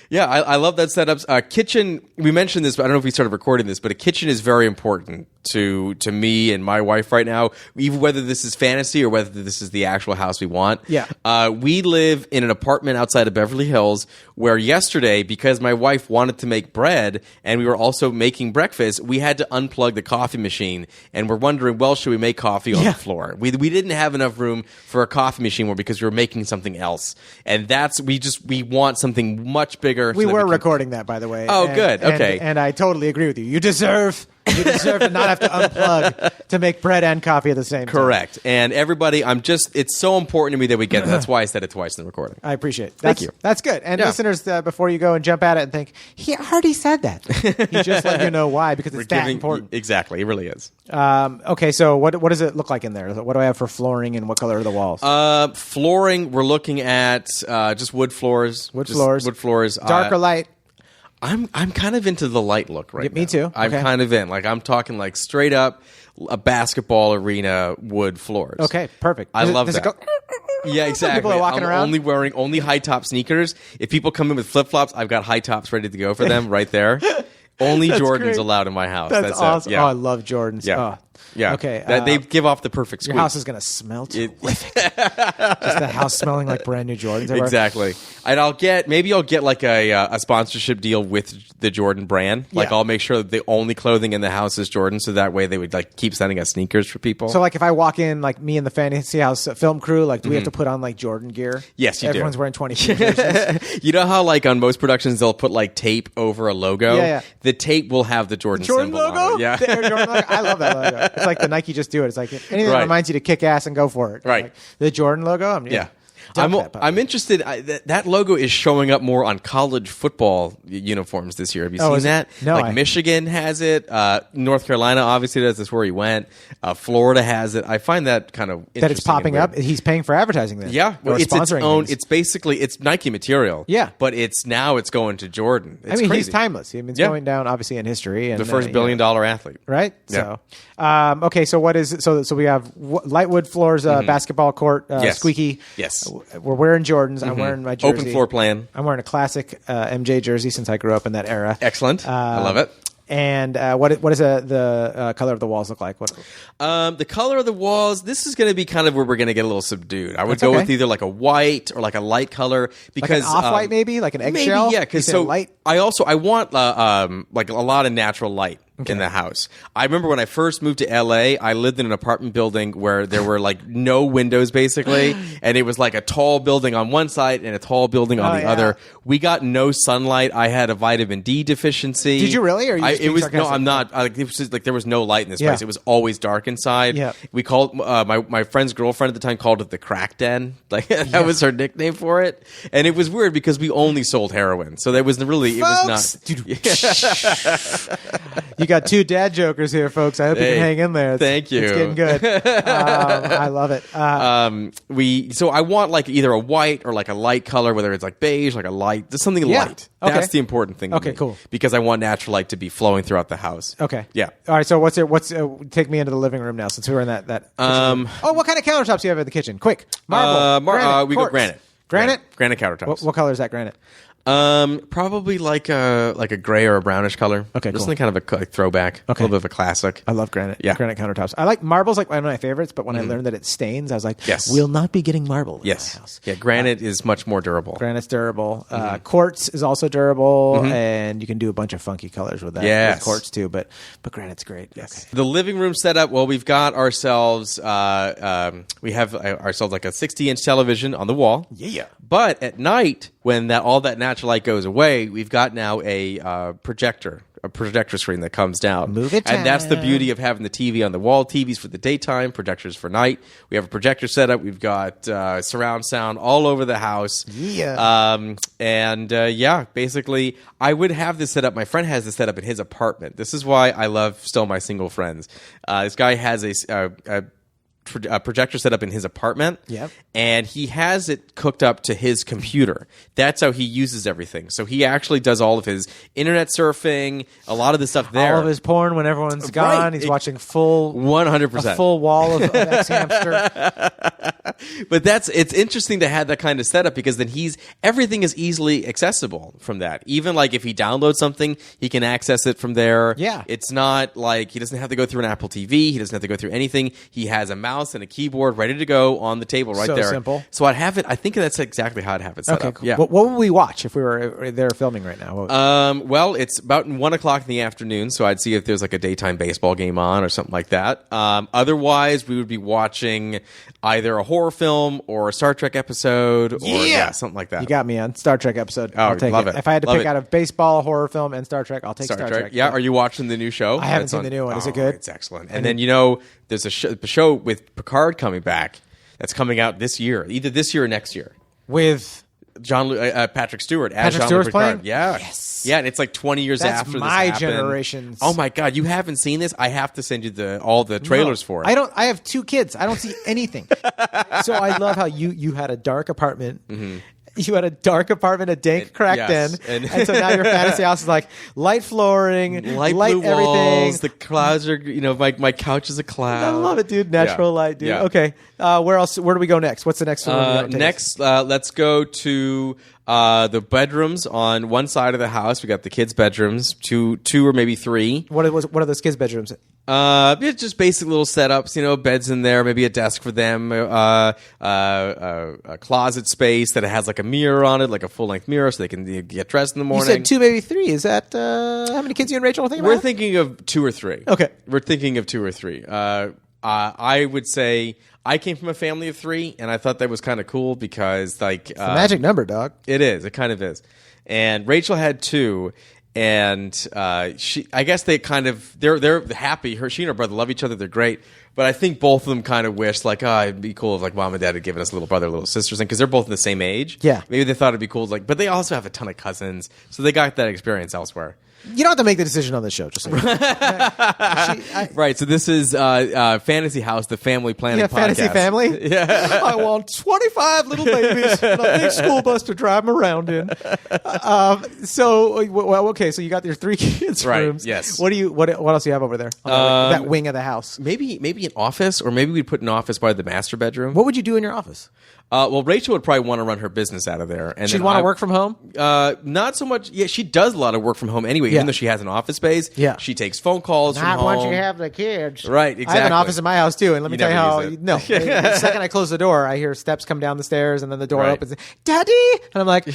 Yeah, I love that setup. Kitchen, we mentioned this, but I don't know if we started recording this, but a kitchen is very important to me and my wife right now, even whether this is fantasy or whether this is the actual house we want. Yeah. We live in an apartment outside of Beverly Hills where yesterday, because my wife wanted to make bread and we were also making breakfast, we had to unplug the coffee machine and we're wondering, well, should we make coffee on the floor? We didn't have enough room for a coffee machine because we were making something else. And we want something much bigger. We were recording that, by the way. Oh, good. Okay. And I totally agree with you. You deserve You deserve to not have to unplug to make bread and coffee at the same time. Correct. And everybody, it's so important to me that we get that. That's why I said it twice in the recording. I appreciate it. Thank you. That's good. And listeners, before you go and jump at it and think, he already said that. He just let you know why, because it's that important. Exactly. It really is. Okay, so what does it look like in there? What do I have for flooring and what color are the walls? Flooring, we're looking at just wood floors. Wood floors. Dark or light? I'm kind of into the light look right now. Me too. I'm kind of in. Like, I'm talking like straight up a basketball arena wood floors. Okay, perfect. I love does that. It go, yeah, exactly. People are walking around only wearing high top sneakers. If people come in with flip flops, I've got high tops ready to go for them right there. Only Jordans great. allowed in my house. That's awesome. Yeah. Oh, I love Jordans. Yeah. Oh. Yeah. Okay. They give off the perfect squeeze. Your house is going to smell terrific. Just the house smelling like brand new Jordans. Everywhere. Exactly. And I'll get like a sponsorship deal with the Jordan brand. Like, I'll make sure that the only clothing in the house is Jordan, so that way they would like keep sending us sneakers for people. So like if I walk in, like me and the Fantasy House film crew, like do we have to put on like Jordan gear? Yes, you Everyone's do. wearing 20 jerseys. You know how like on most productions they'll put like tape over a logo? Yeah. The tape will have the Jordan symbol logo? on it. Yeah. The Air Jordan logo? I love that logo. It's like the Nike Just Do It. It's like anything that Right. reminds you to kick ass and go for it. Right. Like, the Jordan logo? Yeah. I'm interested. That logo is showing up more on college football uniforms this year. Have you seen that? No. Like Michigan has it. North Carolina obviously does. That's where he went. Florida has it. I find that kind of interesting. That it's popping up. He's paying for advertising then. Yeah, or it's its sponsoring own. things. It's basically Nike material. Yeah. but it's going to Jordan. It's I mean, crazy. he's timeless. I mean, it's going down obviously in history. And, The first billion-dollar athlete. Right. Yeah. So, okay. So what is so we have light wood floors, basketball court, Yes. squeaky. Yes. We're wearing Jordans. I'm wearing my jersey. Open floor plan. I'm wearing a classic MJ jersey since I grew up in that era. Excellent. I love it. And what does the color of the walls look like? The color of the walls, this is going to be kind of where we're going to get a little subdued. I would go with either like a white or like a light color, because like an off-white maybe, like an eggshell. Maybe, yeah. Because light. I want like a lot of natural light in the house. I remember when I first moved to LA, I lived in an apartment building where there were like no windows basically, and it was like a tall building on one side and a tall building on the other. We got no sunlight. I had a vitamin D deficiency. Did you really? Or you it was no. I'm not. It was just, like there was no light in this place. It was always dark inside. Yeah. We called my friend's girlfriend at the time called it the crack den. Like that was her nickname for it, and it was weird because we only sold heroin, so there was really it was not. You got two dad jokers here, folks. I hope you can hang in there. Thank you. It's getting good. I love it. So I want like either a white or like a light color, whether it's like beige, like a light, just something light. Okay. That's the important thing. Okay, to me, cool. Because I want natural light to be flowing throughout the house. Okay. Yeah. All right. So take me into the living room now, since we're in that. What kind of countertops do you have in the kitchen? Quick. Marble. Granite, we quartz. go granite. Granite. Granite countertops. What color is that granite? Probably like a gray or a brownish color. Okay, Just cool. kind of a throwback. Okay. A little bit of a classic. I love granite. Yeah. Granite countertops. I like marble's like one of my favorites, but when I learned that it stains, I was like, Yes. we'll not be getting marble in Yes. my house. Yeah. Granite is much more durable. Granite's durable. Quartz is also durable, and you can do a bunch of funky colors with that. Yes. With quartz too, but granite's great. Yes. The living room setup. Well, we've got ourselves. We have ourselves like a 60-inch television on the wall. Yeah. But at night, when all that natural light goes away, we've got now a projector screen that comes down. Move it And that's the down. beauty of having the TV on the wall. TVs for the daytime, projectors for night. We have a projector setup. We've got surround sound all over the house. Yeah. Basically, I would have this set up. My friend has this set up in his apartment. This is why I love still my single friends. This guy has a projector set up in his apartment. Yep. And he has it cooked up to his computer. That's how he uses everything. So he actually does all of his internet surfing, a lot of the stuff there. All of his porn when everyone's gone. He's watching full 100%. a full wall of X-Hamster. But it's interesting to have that kind of setup, because then everything is easily accessible from that. Even like if he downloads something, he can access it from there. Yeah. It's not like he doesn't have to go through an Apple TV. He doesn't have to go through anything. He has a mouse and a keyboard ready to go on the table right So there. simple. So I'd have it. I think that's exactly how I'd have it set Okay, up. cool. Yeah. What would we watch if we were there filming right now? Well, it's about 1 o'clock in the afternoon, so I'd see if there's like a daytime baseball game on or something like that. Otherwise, we would be watching either a horror film or a Star Trek episode, or something like that. You got me on Star Trek episode. Oh, I'll take love it. If I had to Love pick it. out of baseball, horror film, and Star Trek, I'll take Star Trek. Yeah. Are you watching the new show? I haven't That's seen the new one. Is it Oh, good? It's excellent. And then there's a show with Picard coming back that's coming out this year, either this year or next year. With Patrick Stewart as Patrick Jean-Luc Stewart's Picard. playing? Yeah. Yes. Yeah, and it's like 20 years That's after my this happened. generation's- Oh my God, you haven't seen this? I have to send you all the trailers for it. I don't. I have 2 kids. I don't see anything. So I love how you had a dark apartment. Mm-hmm. You had a dark apartment, a dank cracked yes. in, and so now your fantasy house is like light flooring, light blue everything. walls. The clouds are, my couch is a cloud. I love it, dude. Natural light, dude. Yeah. Okay, where else? Where do we go next? What's the next one? Next, let's go to the bedrooms on one side of the house. We got the kids' bedrooms, two or maybe 3. What are those kids' bedrooms? It's just basic little setups, beds in there, maybe a desk for them, a closet space that has like a mirror on it, like a full-length mirror, so they can get dressed in the You morning. said 2, maybe 3. Is that how many kids you and Rachel are thinking We're about? thinking of 2 or 3. Okay. We're thinking of 2 or 3. I would say I came from a family of 3, and I thought that was kind of cool because, like, The magic number, dog. it is. It kind of is. And Rachel had 2, and I guess they're happy. She and her brother love each other. They're great. But I think both of them kind of wish, like, it'd be cool if, like, mom and dad had given us a little brother, little sisters, because they're both the same age. Yeah. Maybe they thought it'd be cool, like, but they also have a ton of cousins, so they got that experience elsewhere. You don't have to make the decision on this show. Just so you know. Right, so this is Fantasy House, the family planning podcast. Fantasy family. Yeah. I want 25 little babies and a big school bus to drive them around in. Okay, so you got your 3 kids' Right, rooms. yes. What else do you have over there? On that wing of the house. Maybe an office, or maybe we'd put an office by the master bedroom. What would you do in your office? Well, Rachel would probably want to run her business out of there. And She'd then want to work from home? Not so much. Yeah, she does a lot of work from home anyway, even though she has an office space. Yeah. She takes phone calls from Not home. once you have the kids. Right, exactly. I have an office in my house too, and let me You tell you never how. use it. No, the second I close the door, I hear steps come down the stairs, and then the door Right. opens. Daddy, and I'm like, I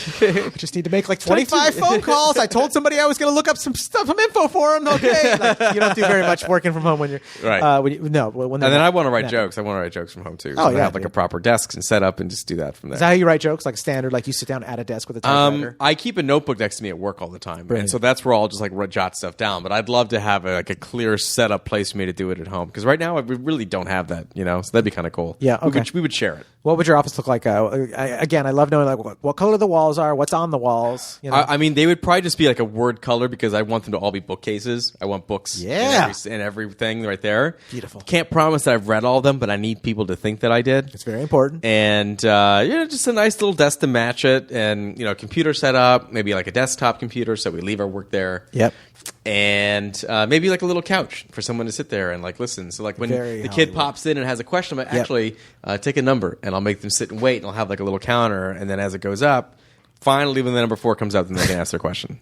just need to make like 25 phone calls. I told somebody I was going to look up some info for them. Okay, like, you don't do very much working from home when you're Right. When And then I want to write jokes. I want to write jokes from home too. So Oh, I yeah, have like dude. a proper desk and set up and just do that from there. Is that how you write jokes? Like standard, like you sit down at a desk with a typewriter? I keep a notebook next to me at work all the time, Brilliant. and so that's where I'll just like jot stuff down. But I'd love to have a clear setup place for me to do it at home, because right now we really don't have that, so that'd be kind of cool. Yeah, okay. we would share it. What would your office look like? Again, I love knowing like what color the walls are, what's on the walls. I mean, they would probably just be like a word color, because I want them to all be bookcases. I want books and everything right there. Beautiful. Can't promise that I've read all of them, but I need people to think that I did. It's very important. And just a nice little desk to match it, and computer setup, maybe like a desktop computer, so we leave our work there. Yep. And maybe like a little couch for someone to sit there and like listen. So like when Very the kid Hollywood. pops in and has a question, I'm actually take a number, and I'll make them sit and wait, and I'll have like a little counter, and then as it goes up, finally when the number 4 comes up, then they can ask their question.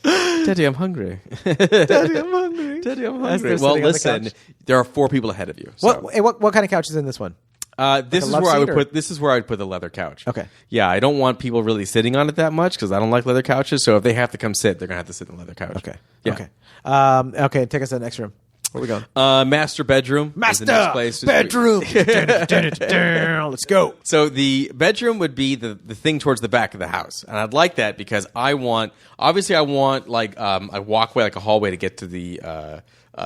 Daddy, I'm hungry. Daddy, I'm hungry. Daddy, I'm As hungry. they're Well, sitting on the listen, couch. there are 4 people ahead of you. So. What kind of couch is in this one? This is love where I would seat, or- put. This is where I'd put the leather couch. Okay. Yeah, I don't want people really sitting on it that much, because I don't like leather couches. So if they have to come sit, they're gonna have to sit in the leather couch. Okay. Yeah. Okay. Okay. Take us to the next room. Where are we going? Master bedroom. is the next place. bedroom. Let's go. So the bedroom would be the thing towards the back of the house, and I'd like that because I want like a walkway, like a hallway to get to the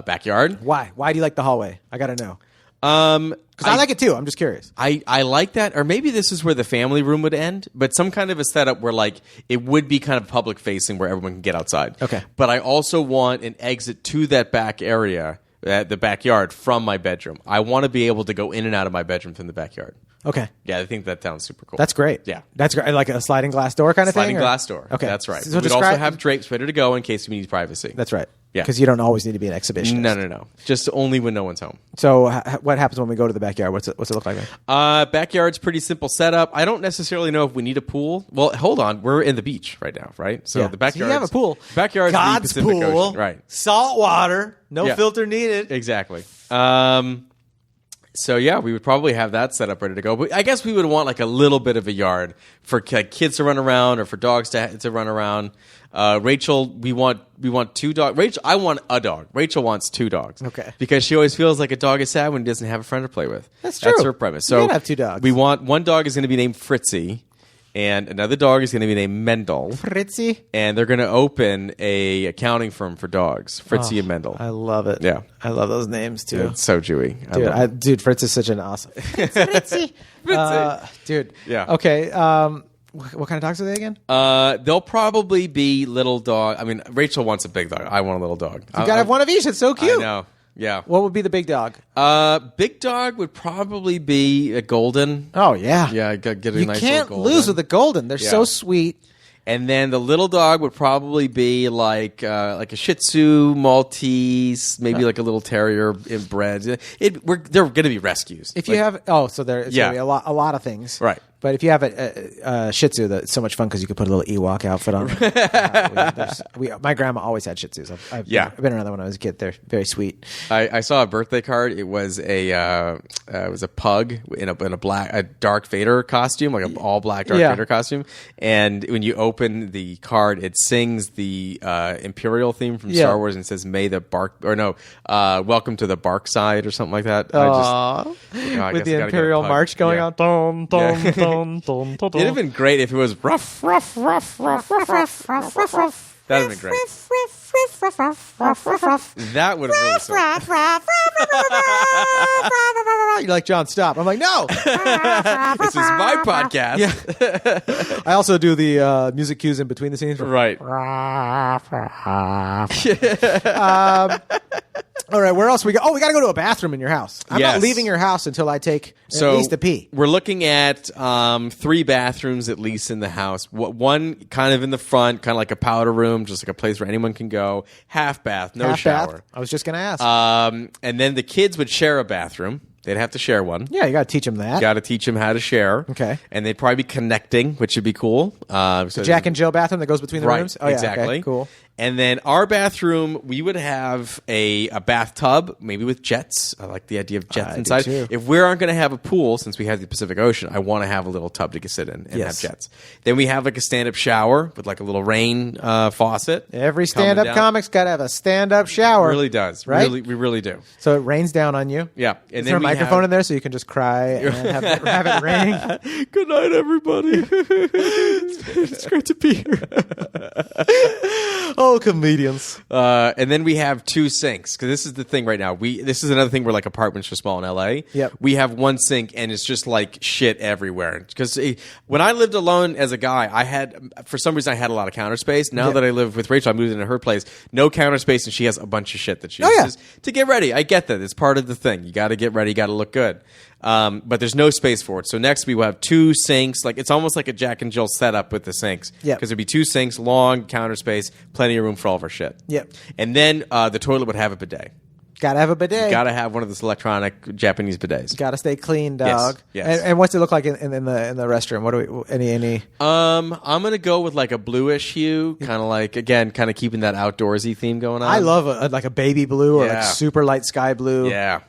backyard. Why? Why do you like the hallway? I got to know. Because I like it too. I'm just curious. I like that, or maybe this is where the family room would end, but some kind of a setup where like it would be kind of public facing, where everyone can get outside. Okay. But I also want an exit to that back area, the backyard, from my bedroom. I want to be able to go in and out of my bedroom from the backyard. Okay. Yeah, I think that sounds super cool. That's great. Yeah. That's great. Like a sliding glass door kind of thing? Sliding glass door. Okay. That's right. So We'd describe- also have drapes ready to go in case we need privacy. That's right. Yeah. Because you don't always need to be an exhibitionist. No. Just only when no one's home. So what happens when we go to the backyard? What's it look like? Backyard's pretty simple setup. I don't necessarily know if we need a pool. Well, hold on. We're in the beach right now, right? So the backyard. you have a pool. Backyard's God's the Pacific pool. Ocean. Right. Salt water. No Yeah. filter needed. Exactly. So yeah, we would probably have that set up ready to go. But I guess we would want like a little bit of a yard for like, kids to run around or for dogs to run around. Rachel, we want 2 dogs. Rachel, I want a dog. Rachel wants 2 dogs. Okay. Because she always feels like a dog is sad when he doesn't have a friend to play with. That's true. That's her premise. So You gotta have 2 dogs. We want one dog is going to be named Fritzy, and another dog is going to be named Mendel. Fritzy. And they're going to open a accounting firm for dogs, Fritzy and Mendel. I love it. Yeah. I love those names too. It's so Jewy. I love it. Dude, Fritz is such an awesome. Fritzy. Dude. Yeah. Okay. What kind of dogs are they again? They'll probably be little dog. I mean, Rachel wants a big dog. I want a little dog. You gotta have one of each. It's so cute. I know. Yeah. What would be the big dog? Big dog would probably be a golden. Oh yeah. Yeah, get a You nice can't little golden. lose with the golden. They're so sweet. And then the little dog would probably be like a Shih Tzu, Maltese, maybe like a little terrier inbred. They're going to be rescues. If you have, it's going to be a lot of things. Right. But if you have a Shih Tzu, that's so much fun because you could put a little Ewok outfit on. My grandma always had Shih Tzus. I've been around them when I was a kid. They're very sweet. I saw a birthday card. It was a pug in a Darth Vader costume, like an all black Darth Vader costume. And when you open the card, it sings the Imperial theme from Star Wars and says "May the Bark" "Welcome to the Bark Side" or something like that. With the Imperial March going on. Dun, dun, dun, dun, dun, dun. It'd have been great if it was rough, rough, rough, rough, rough, rough, rough, rough, rough. That'd have been great. That would have really sucked. You're like, John, stop. I'm like, no. This is my podcast. Yeah. I also do the music cues in between the scenes. Right. All right, where else we go? Oh, we got to go to a bathroom in your house. I'm not leaving your house until I take at least a pee. We're looking at 3 bathrooms at least in the house. One kind of in the front, kind of like a powder room, just like a place where anyone can go. Half bath, no shower. Bath? I was just going to ask. And then the kids would share a bathroom. They'd have to share one. Yeah, you got to teach them that. Got to teach them how to share. Okay. And they'd probably be connecting, which would be cool. So Jack and Jill bathroom that goes between the rooms? Oh, exactly. Yeah, okay, cool. And then our bathroom, we would have a bathtub, maybe with jets. I like the idea of jets inside. Do too. If we aren't going to have a pool, since we have the Pacific Ocean, I want to have a little tub to sit in and have jets. Then we have like a stand-up shower with like a little rain faucet. Every stand-up comic's got to have a stand-up shower. It really does. Right? We really do. So it rains down on you? Yeah. And Is there a microphone in there so you can just cry and have it rain? Good night, everybody. It's great to be here. Oh, comedians. And then we have 2 sinks, because this is the thing right now. This is another thing where like apartments are small in LA. Yep. We have 1 sink and it's just like shit everywhere. Because when I lived alone as a guy, for some reason I had a lot of counter space. Now that I live with Rachel, I moved into her place, no counter space, and she has a bunch of shit that she uses to get ready. I get that. It's part of the thing. You got to get ready, you got to look good. But there's no space for it. So next we will have 2 sinks. Like it's almost like a Jack and Jill setup with the sinks. Yeah. Because there'd be 2 sinks, long counter space, plenty of room for all of our shit. Yep. And then the toilet would have a bidet. Gotta have a bidet. Gotta have one of those electronic Japanese bidets. Gotta stay clean, dog. Yes. And what's it look like in the restroom? What do we any? I'm gonna go with like a bluish hue, kind of like kind of keeping that outdoorsy theme going on. I love like a baby blue or like super light sky blue. Yeah.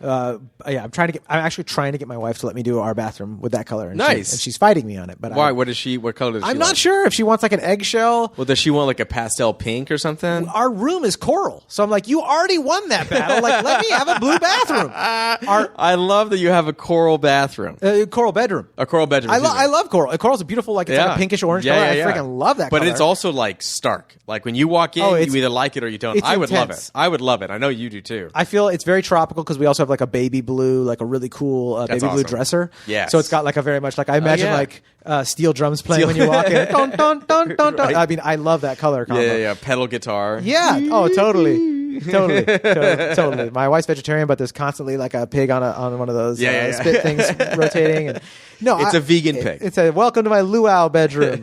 I'm actually trying to get my wife to let me do our bathroom with that color. And nice. and she's fighting me on it. But why? What color does she? I'm not sure if she wants like an eggshell. Well, does she want like a pastel pink or something? Our room is coral, so I'm like, you already won that battle. Like, let me have a blue bathroom. I love that you have a coral bathroom. Coral bedroom. A coral bedroom. I love coral. Coral's a beautiful, like it's like a pinkish orange color. I freaking love that color. But it's also like stark. Like when you walk in, you either like it or you don't. I would love it. I would love it. I know you do too. I feel it's very tropical because we also have like a baby blue, like a really cool baby blue dresser. Yes. So it's got like a very much like I imagine like steel drums playing when you walk in. Dun, dun, dun, dun, dun. Right. I mean, I love that color combo. Yeah. Pedal guitar. Yeah. Oh, totally. Totally. My wife's vegetarian, but there's constantly like a pig on one of those spit things rotating. And no, it's a vegan pig. It's a welcome to my luau bedroom.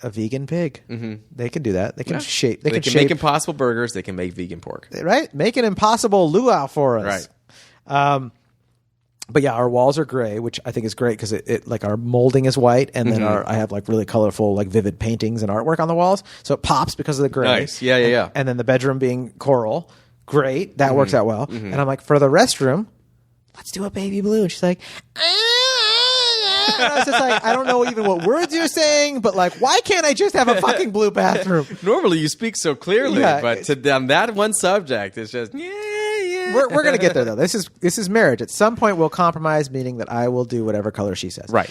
A vegan pig. Mm-hmm. They can do that. They can shape. They can make Impossible burgers. They can make vegan pork. Right. Make an impossible luau for us. Right. But yeah, our walls are gray, which I think is great because it like our molding is white, and then I have like really colorful, like vivid paintings and artwork on the walls, so it pops because of the gray. Nice, yeah. And then the bedroom being coral. Great. That works out well. And I'm like, for the restroom, let's do a baby blue. And she's like, and I was just like, I don't know even what words you're saying, but like, why can't I just have a fucking blue bathroom? Normally you speak so clearly, Yeah. but on that one subject, it's just, yeah. We're going to get there, though. This is marriage. At some point, we'll compromise, meaning that I will do whatever color she says. Right.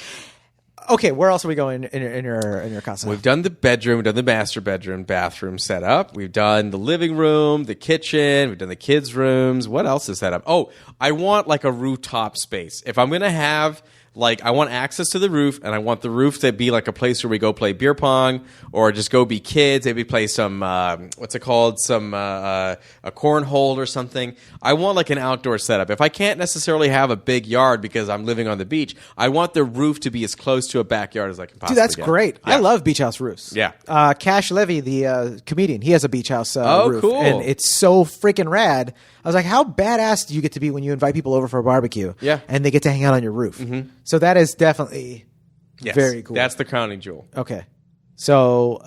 Okay, where else are we going in your casa? We've done the bedroom, we've done the master bedroom, bathroom set up. We've done the living room, the kitchen, we've done the kids' rooms. What else is set up? Oh, I want like a rooftop space. If I'm going to have like, I want access to the roof, and I want the roof to be like a place where we go play beer pong or just go be kids. Maybe play some, what's it called? Some, a cornhole or something. I want like an outdoor setup. If I can't necessarily have a big yard because I'm living on the beach, I want the roof to be as close to a backyard as I can possibly Dude, that's get. great. Yeah. I love beach house roofs. Yeah. Cash Levy, the comedian, he has a beach house roof. Cool. And it's so freaking rad. I was like, how badass do you get to be when you invite people over for a barbecue? Yeah. And they get to hang out on your roof. So that is definitely Yes. very cool. That's the crowning jewel. Okay. So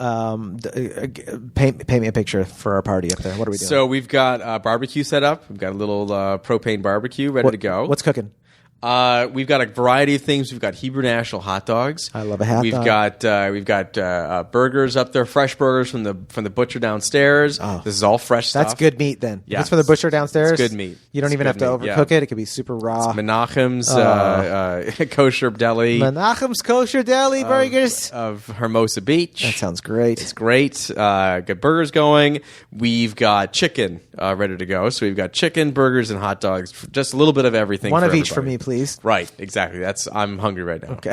paint me a picture for our party up there. What are we doing? So we've got a barbecue set up. We've got a little propane barbecue ready to go. What's cooking? We've got a variety of things. We've got Hebrew National hot dogs. I love a hot we've dog. We've got burgers up there, fresh burgers from the butcher downstairs. Oh. This is all fresh stuff. That's good meat then. Yeah. If it's from the butcher downstairs. It's good meat. You don't It's even good have to meat, overcook yeah. it. It could be super raw. Menachem's kosher deli Menachem's Kosher Deli burgers. of Hermosa Beach. That sounds great. It's great. Got burgers going. We've got chicken ready to go. So we've got chicken, burgers, and hot dogs. Just a little bit of everything. One for of each for everybody. me, please. Right, exactly. I'm hungry right now. Okay.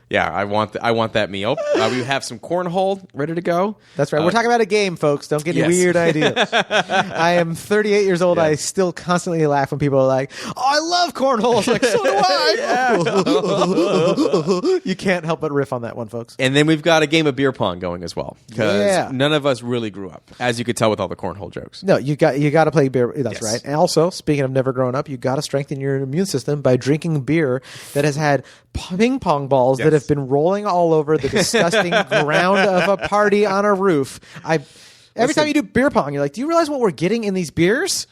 Yeah, I want that meal. We have some cornhole ready to go. That's right. We're talking about a game, folks. Don't get any yes. weird ideas. I am 38 years old. Yeah. I still constantly laugh when people are like, "Oh, I love cornhole." It's like, so do I. You can't help but riff on that one, folks. And then we've got a game of beer pong going as well because Yeah. none of us really grew up, as you could tell with all the cornhole jokes. No, you got to play beer. That's Yes. right. And also, speaking of never growing up, you got to strengthen your immune system by drinking beer that has had ping pong balls that Yes. have been rolling all over the disgusting ground of a party on a roof. Every time you do beer pong, you're like, do you realize what we're getting in these beers?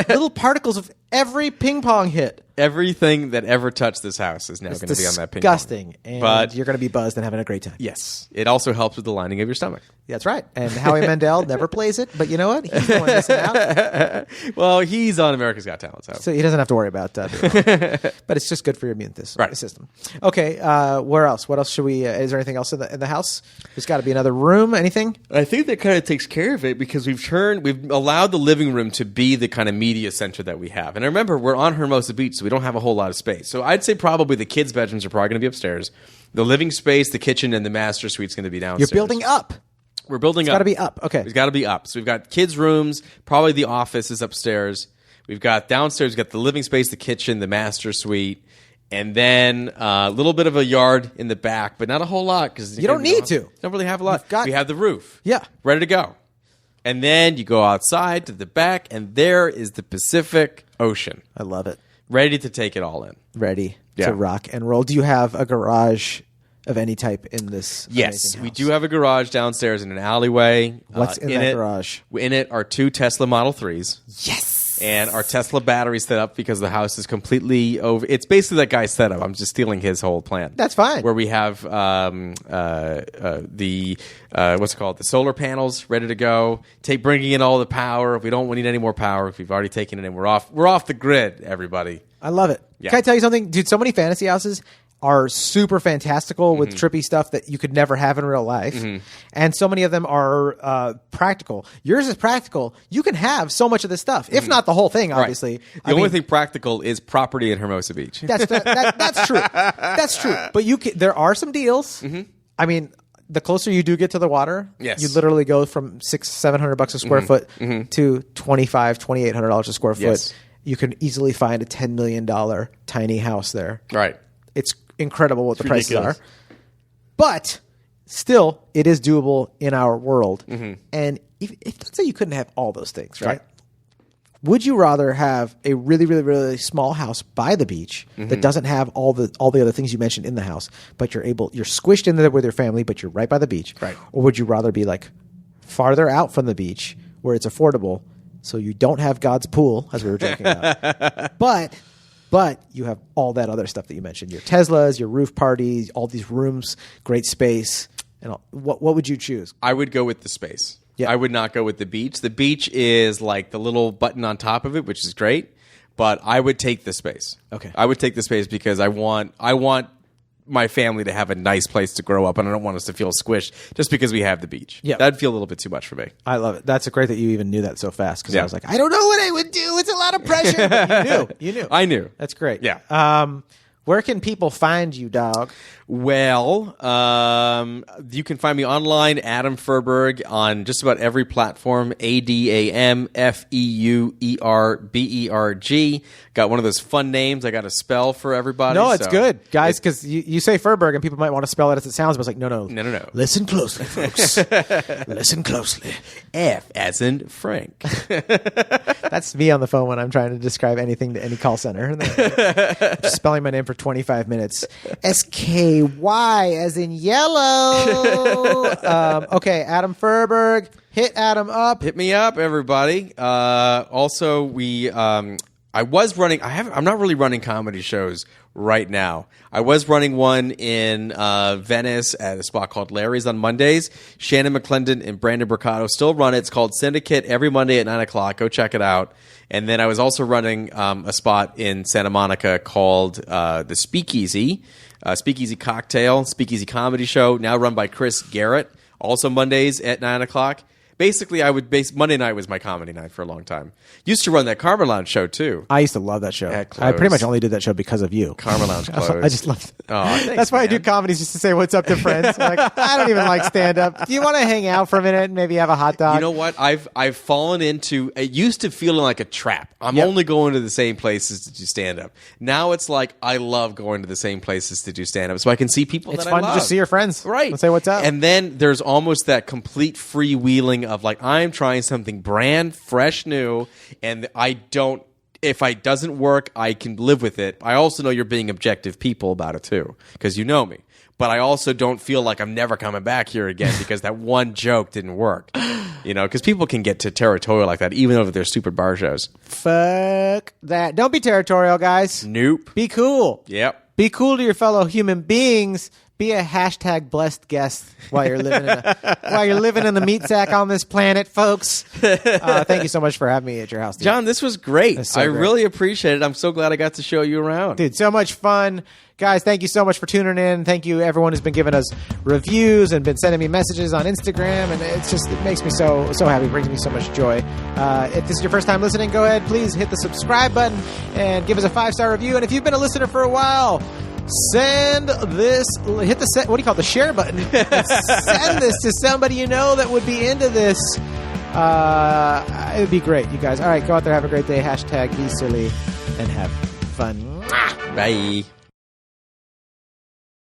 Little particles of every ping pong hit. Everything that ever touched this house is now It's going to be on that ping pong. disgusting. And But- you're going to be buzzed and having a great time. Yes, it also helps with the lining of your stomach. That's right. And Howie Mandel never plays it, but you know what? He's the one missing out. Well, he's on America's Got Talent, So he doesn't have to worry about that. But it's just good for your immune system. Okay, where else? What else should we... is there anything else in the house? There's got to be another room. Anything? I think that kind of takes care of it because we've allowed the living room to be the kind of media center that we have. And I remember we're on Hermosa Beach, so we don't have a whole lot of space. So I'd say probably the kids' bedrooms are probably going to be upstairs. The living space, the kitchen, and the master suite's going to be downstairs. You're building up. We're building It's up. got to be up. Okay. It's got to be up. So we've got kids' rooms. Probably the office is upstairs. We've got downstairs. We've got the living space, the kitchen, the master suite, and then a little bit of a yard in the back, but not a whole lot because You don't need to. Don't really have a lot. You've got- We have the roof. Yeah. ready to go. And then you go outside to the back, and there is the Pacific Ocean, I love it. ready to take it all in. Ready Yeah. to rock and roll. Do you have a garage of any type in this? Yes, amazing we house? do have a garage downstairs in an alleyway. What's in that garage? In it are 2 Tesla Model 3s. Yes. And our Tesla battery set up because the house is completely over. It's basically that guy's setup. I'm just stealing his whole plan. That's fine. Where we have the what's it called? The solar panels ready to go. Bringing in all the power. If we don't need any more power, if we've already taken it in, we're off the grid. Everybody. I love it. Yeah. Can I tell you something, dude? So many fantasy houses are super fantastical with Mm-hmm. trippy stuff that you could never have in real life, and so many of them are practical. Yours is practical. You can have so much of this stuff, if not the whole thing. Obviously, Mm-hmm. Right. The only thing practical is property in Hermosa Beach. that's true. That's true. But there are some deals. I mean, the closer you do get to the water, Yes. you literally go from $600-700 a square foot to $2,500-$2,800 a square foot. Yes. You can easily find a $10 million tiny house there. Right. It's incredible what the prices ridiculous. are. But still, it is doable in our world. And if let's say you couldn't have all those things, right? Right. Would you rather have a really, really, really small house by the beach that doesn't have all the other things you mentioned in the house, but you're squished in there with your family, but you're right by the beach? Right. Or would you rather be like farther out from the beach where it's affordable so you don't have God's pool, as we were joking about. But you have all that other stuff that you mentioned: your Teslas, your roof parties, all these rooms, great space. And all. What would you choose? I would go with the space. Yeah. I would not go with the beach. The beach is like the little button on top of it, which is great. But I would take the space. Okay. I would take the space because I want my family to have a nice place to grow up, and I don't want us to feel squished just because we have the beach. Yeah. That'd feel a little bit too much for me. I love it. That's great that you even knew that so fast, because Yeah. I was like, I don't know what I would do. It's a lot of pressure. But you knew. I knew. That's great. Yeah. Where can people find you, dog? Well, you can find me online, Adam Feuerberg, on just about every platform, AdamFeuerberg. Got one of those fun names I got to spell for everybody. No, it's so good, guys, because you say Feuerberg and people might want to spell it as it sounds, but it's like, no. No. Listen closely, folks. Listen closely. F as in Frank. That's me on the phone when I'm trying to describe anything to any call center. Just spelling my name for 25 minutes. SKY as in yellow. Okay, Adam Feuerberg. Hit Adam up. Hit me up, everybody. Also, I was running. I'm not really running comedy shows right now. I was running one in Venice at a spot called Larry's on Mondays. Shannon McClendon and Brandon Bricado still run it. It's called Syndicate every Monday at 9:00. Go check it out. And then I was also running a spot in Santa Monica called the Speakeasy. Speakeasy Cocktail, Speakeasy Comedy Show, now run by Chris Garrett, also Mondays at 9:00. Basically, Monday night was my comedy night for a long time. Used to run that Karma Lounge show, too. I used to love that show. That I pretty closed. much only did that show because of you. Karma Lounge closed. I just love it. Oh, thanks, That's why I man. do comedies, just to say what's up to friends. Like, I don't even like stand-up. Do you want to hang out for a minute and maybe have a hot dog? You know what? I've fallen into it. Used to feeling like a trap. I'm Yep. only going to the same places to do stand up. Now it's like I love going to the same places to do stand up, so I can see people It's that fun I to love. just see your friends. Right. And say what's up. And then there's almost that complete freewheeling of like, I'm trying something brand fresh new, and if it doesn't work, I can live with it. I also know you're being objective people about it too, because you know me. But I also don't feel like I'm never coming back here again because that one joke didn't work. You know, because people can get to territorial like that, even though they're stupid bar shows. Fuck that. Don't be territorial, guys. Nope. Be cool. Yep. Be cool to your fellow human beings. Be a hashtag blessed guest while you're living in a meat sack on this planet, folks. Thank you so much for having me at your house, dude. John, this was great. That's so I great. really appreciate it. I'm so glad I got to show you around. Dude, so much fun. Guys, thank you so much for tuning in. Thank you everyone who's been giving us reviews and been sending me messages on Instagram, and it makes me so happy. It brings me so much joy. If this is your first time listening, go ahead, please hit the subscribe button and give us a 5-star review. And if you've been a listener for a while, hit the share button. Send this to somebody you know that would be into this. It would be great, you guys. All right, go out there, have a great day. Hashtag be silly and have fun. Bye.